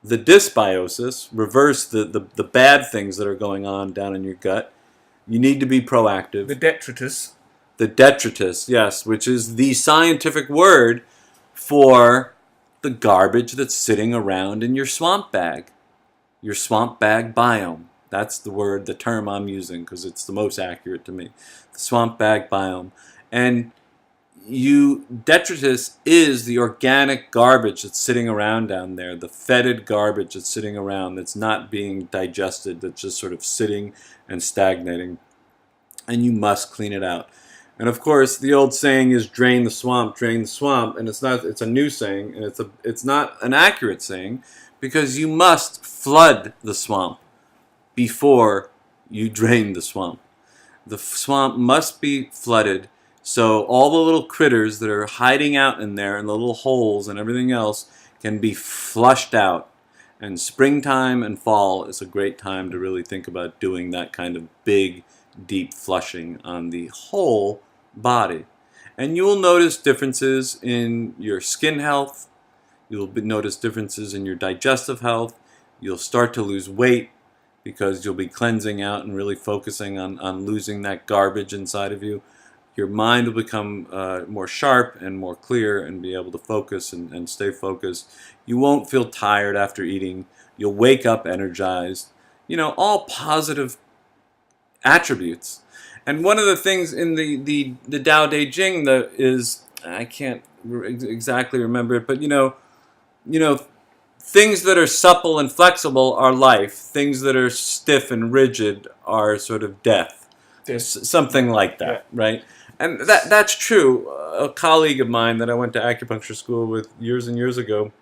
the dysbiosis, reverse the bad things that are going on down in your gut, you need to be proactive. The detritus. The detritus, yes, which is the scientific word for the garbage that's sitting around in your swamp bag biome. That's the term I'm using because it's the most accurate to me. The swamp bag biome. And detritus is the organic garbage that's sitting around down there, the fetid garbage that's sitting around that's not being digested, that's just sort of sitting and stagnating. And you must clean it out. And of course, the old saying is drain the swamp, and it's a new saying, and it's not an accurate saying, because you must flood the swamp before you drain the swamp. The swamp must be flooded so all the little critters that are hiding out in there and the little holes and everything else can be flushed out. And springtime and fall is a great time to really think about doing that kind of big, deep flushing on the whole body. And you will notice differences in your skin health. You'll notice differences in your digestive health. You'll start to lose weight because you'll be cleansing out and really focusing on losing that garbage inside of you. Your mind will become more sharp and more clear and be able to focus and stay focused. You won't feel tired after eating. You'll wake up energized. All positive attributes. And one of the things in the Tao Te Ching that is, I can't exactly remember it, but things that are supple and flexible are life. Things that are stiff and rigid are sort of death. Something like that, yeah. Right? And that's true. A colleague of mine that I went to acupuncture school with years and years ago,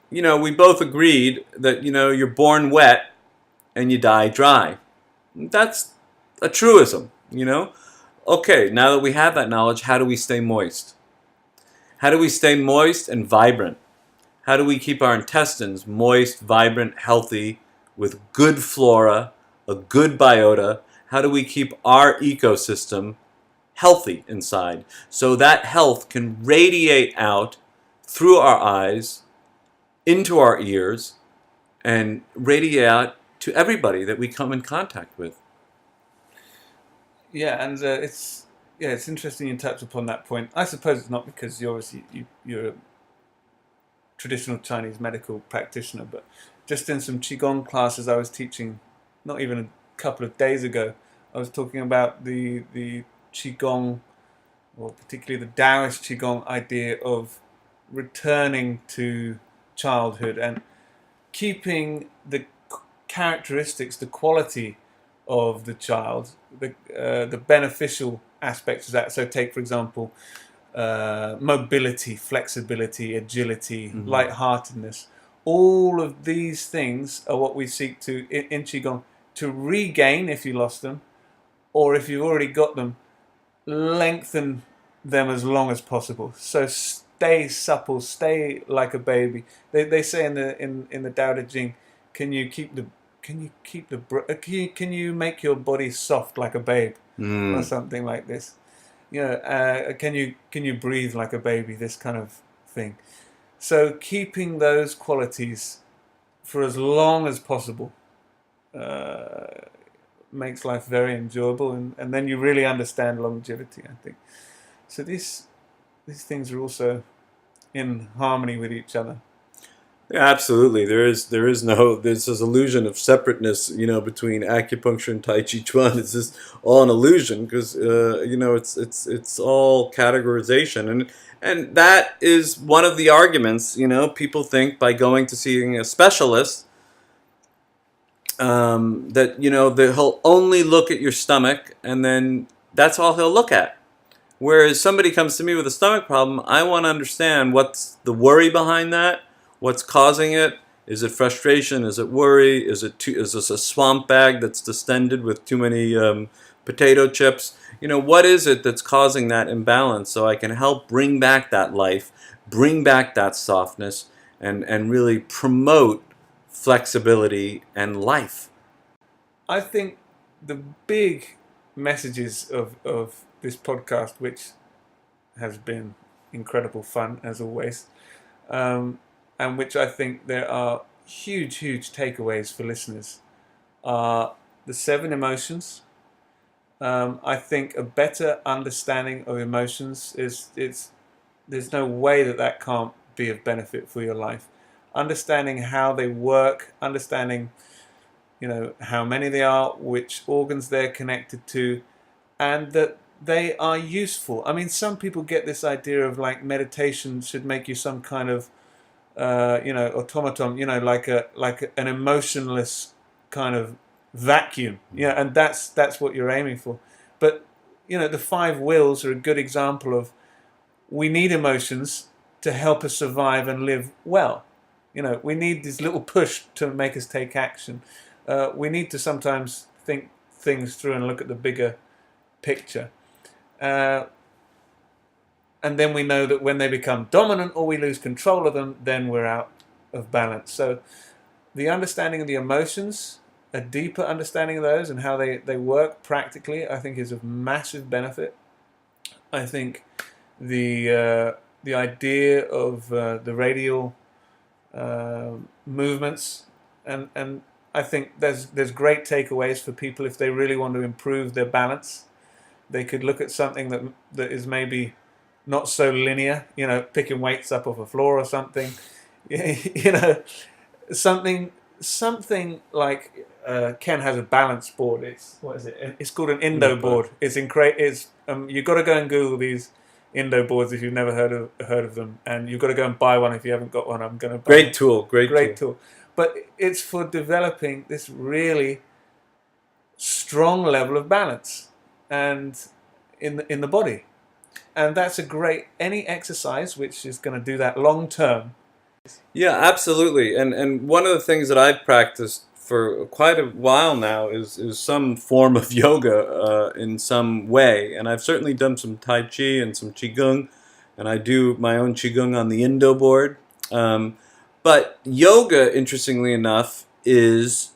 we both agreed that, you're born wet and you die dry. That's a truism, Okay, now that we have that knowledge, how do we stay moist? How do we stay moist and vibrant? How do we keep our intestines moist, vibrant, healthy, with good flora, a good biota? How do we keep our ecosystem healthy inside so that health can radiate out through our eyes, into our ears, and radiate out to everybody that we come in contact with? Yeah, and it's interesting you touch upon that point. I suppose it's not because you're a traditional Chinese medical practitioner, but just in some Qigong classes I was teaching, not even a couple of days ago, I was talking about the Qigong, or particularly the Taoist Qigong idea of returning to childhood and keeping the characteristics, the quality of the child, the beneficial aspects of that. So take, for example, mobility, flexibility, agility, lightheartedness. All of these things are what we seek to, in Qigong, to regain if you lost them, or if you've already got them, lengthen them as long as possible. So stay supple, stay like a baby. They say in the Tao Te Ching, can you make your body soft like a babe, or something like this? Can you breathe like a baby? This kind of thing. So keeping those qualities for as long as possible makes life very enjoyable, and then you really understand longevity, I think. So these things are also in harmony with each other. Yeah, absolutely. There's this illusion of separateness, between acupuncture and Tai Chi Chuan. It's just all an illusion because it's all categorization, and that is one of the arguments. People think by going to seeing a specialist that that he'll only look at your stomach and then that's all he'll look at. Whereas somebody comes to me with a stomach problem, I want to understand what's the worry behind that. What's causing it? Is it frustration? Is it worry? Is this a swamp bag that's distended with too many potato chips? What is it that's causing that imbalance so I can help bring back that life, bring back that softness, and really promote flexibility and life? I think the big messages of this podcast, which has been incredible fun as always, and which I think there are huge takeaways for listeners, are the 7 emotions. I think a better understanding of emotions is there's no way that that can't be of benefit for your life. Understanding how they work, understanding, how many they are, which organs they're connected to, and that they are useful. I mean, some people get this idea of like meditation should make you some kind of, automaton, an emotionless kind of vacuum. Yeah, and that's what you're aiming for. But the five wills are a good example of, we need emotions to help us survive and live well. We need this little push to make us take action. We need to sometimes think things through and look at the bigger picture. And then we know that when they become dominant or we lose control of them, then we're out of balance. So the understanding of the emotions, a deeper understanding of those and how they work practically, I think is of massive benefit. I think the idea of the radial movements, and I think there's great takeaways for people if they really want to improve their balance. They could look at something that is maybe not so linear, picking weights up off a floor or something, something like Ken has a balance board. What is it? It's called an Indo board. It's you've got to go and Google these Indo boards if you've never heard of them, and you've got to go and buy one if you haven't got one. I'm going to buy Great tool, great tool. But it's for developing this really strong level of balance and in the body. And that's any exercise which is going to do that long term. Yeah, absolutely. And one of the things that I've practiced for quite a while now is some form of yoga in some way. And I've certainly done some Tai Chi and some Qigong, and I do my own Qigong on the Indo board. But yoga, interestingly enough, is,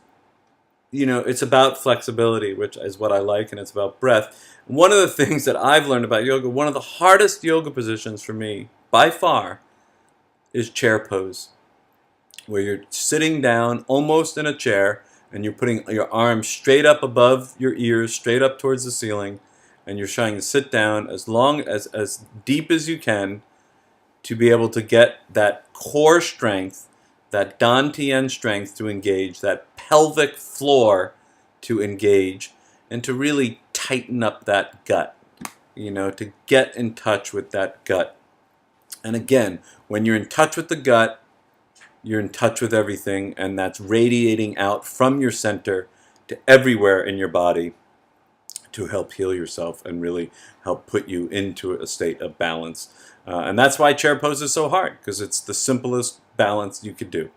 it's about flexibility, which is what I like, and it's about breath. One of the things that I've learned about yoga, one of the hardest yoga positions for me, by far, is chair pose, where you're sitting down almost in a chair, and you're putting your arms straight up above your ears, straight up towards the ceiling, and you're trying to sit down as deep as you can to be able to get that core strength, that dantian strength to engage, that pelvic floor to engage, and to really tighten up that gut, to get in touch with that gut. And again, when you're in touch with the gut, you're in touch with everything, and that's radiating out from your center to everywhere in your body to help heal yourself and really help put you into a state of balance. And that's why chair pose is so hard, because it's the simplest balance you could do.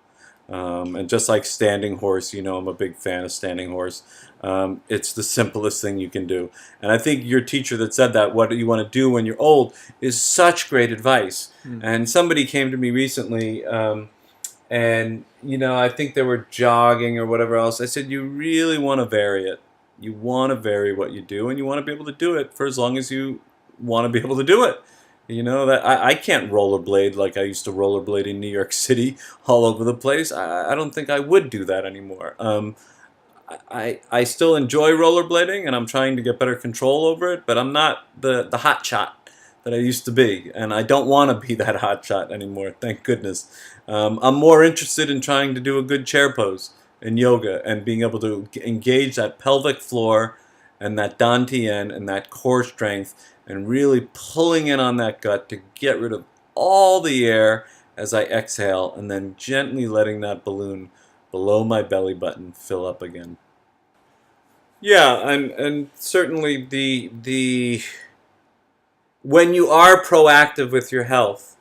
And just like standing horse, I'm a big fan of standing horse. It's the simplest thing you can do. And I think your teacher that said that, what do you want to do when you're old, is such great advice. And somebody came to me recently, and, I think they were jogging or whatever else. I said, you really want to vary it. You want to vary what you do, and you want to be able to do it for as long as you want to be able to do it. That I can't rollerblade like I used to rollerblade in New York City all over the place. I don't think I would do that anymore. I still enjoy rollerblading, and I'm trying to get better control over it, but I'm not the hot shot that I used to be, and I don't want to be that hot shot anymore, thank goodness. I'm more interested in trying to do a good chair pose in yoga and being able to engage that pelvic floor and that dantian and that core strength, and really pulling in on that gut to get rid of all the air as I exhale, and then gently letting that balloon below my belly button fill up again. Yeah, and certainly the when you are proactive with your health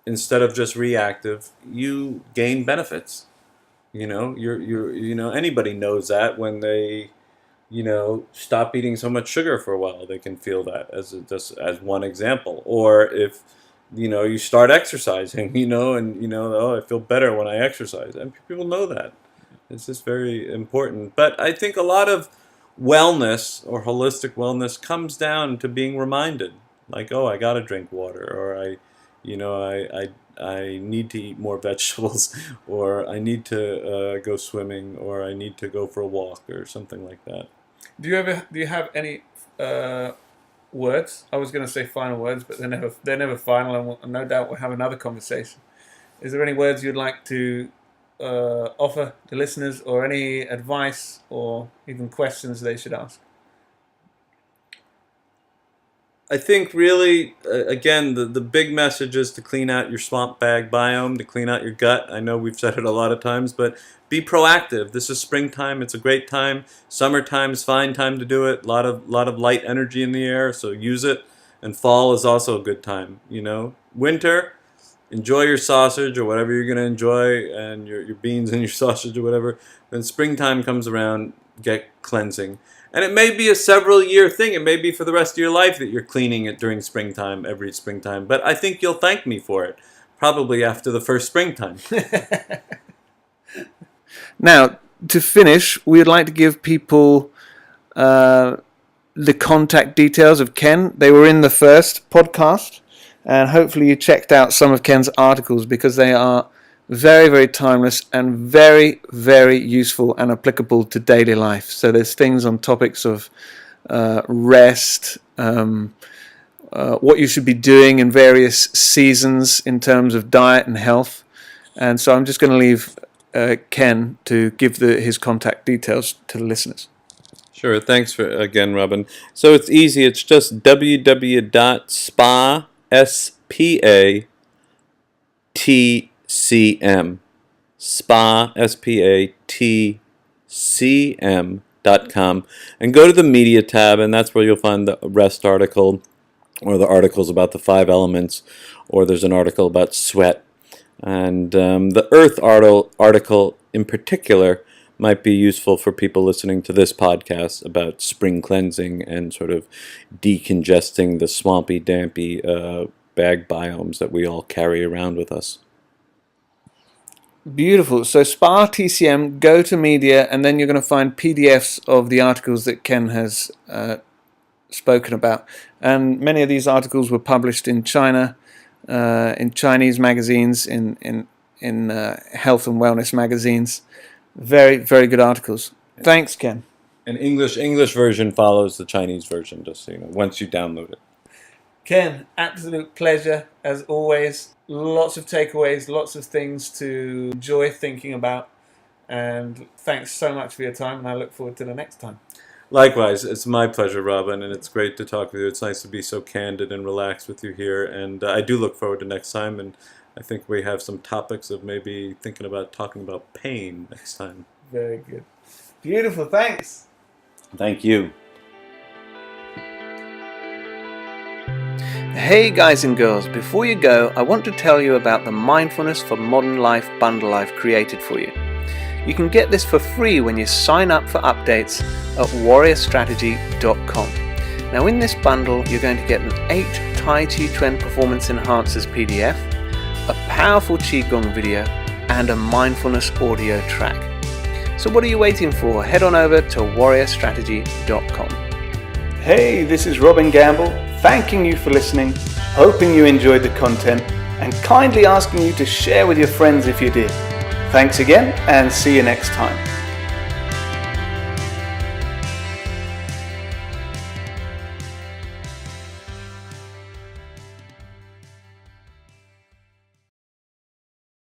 instead of just reactive, you gain benefits. Anybody knows that when they stop eating so much sugar for a while, they can feel that just as one example. Or if you start exercising, oh, I feel better when I exercise, and people know that. It's just very important. But I think a lot of wellness or holistic wellness comes down to being reminded, like, oh, I got to drink water, or I need to eat more vegetables, or I need to go swimming, or I need to go for a walk, or something like that. Do you have any words. I was going to say final words, but they're never final, and no doubt we'll have another conversation. Is there any words you'd like to offer the listeners, or any advice, or even questions they should ask? I think really, again, the big message is to clean out your swamp bag biome, to clean out your gut. I know we've said it a lot of times, but be proactive. This is springtime. It's a great time. Summertime is fine time to do it. A lot of light energy in the air, so use it. And fall is also a good time. Winter, enjoy your sausage or whatever you're going to enjoy, and your beans and your sausage or whatever. Then springtime comes around, get cleansing. And it may be a several-year thing. It may be for the rest of your life that you're cleaning it during springtime, every springtime. But I think you'll thank me for it, probably after the first springtime. Now, to finish, we'd like to give people the contact details of Ken. They were in the first podcast, and hopefully you checked out some of Ken's articles, because they are very, very timeless and very, very useful and applicable to daily life. So there's things on topics of rest, what you should be doing in various seasons in terms of diet and health. And so I'm just going to leave Ken to give his contact details to the listeners. Sure. Thanks again, Robin. So it's easy. It's just www.spa.TCM. SPATCM.com, and go to the media tab, and that's where you'll find the rest article, or the articles about the 5 elements, or there's an article about sweat. And the earth article in particular might be useful for people listening to this podcast about spring cleansing and sort of decongesting the swampy, dampy bag biomes that we all carry around with us. Beautiful. So SPA TCM, go to media, and then you're going to find PDFs of the articles that Ken has spoken about. And many of these articles were published in China, in Chinese magazines, in health and wellness magazines. Very, very good articles. Thanks, Ken. An English version follows the Chinese version, just so you know, once you download it. Ken, absolute pleasure as always. Lots of takeaways, lots of things to enjoy thinking about. And thanks so much for your time, and I look forward to the next time. Likewise, it's my pleasure, Robin, and it's great to talk with you. It's nice to be so candid and relaxed with you here, and I do look forward to next time, and I think we have some topics of maybe thinking about talking about pain next time. Very good. Beautiful, thanks. Thank you. Hey guys and girls, before you go, I want to tell you about the Mindfulness for Modern Life bundle I've created for you. You can get this for free when you sign up for updates at warriorstrategy.com. Now in this bundle, you're going to get an 8 Tai Chi Chuan Performance Enhancers PDF, a powerful Qigong video, and a mindfulness audio track. So what are you waiting for? Head on over to warriorstrategy.com. Hey, this is Robin Gamble, thanking you for listening, hoping you enjoyed the content, and kindly asking you to share with your friends if you did. Thanks again, and see you next time.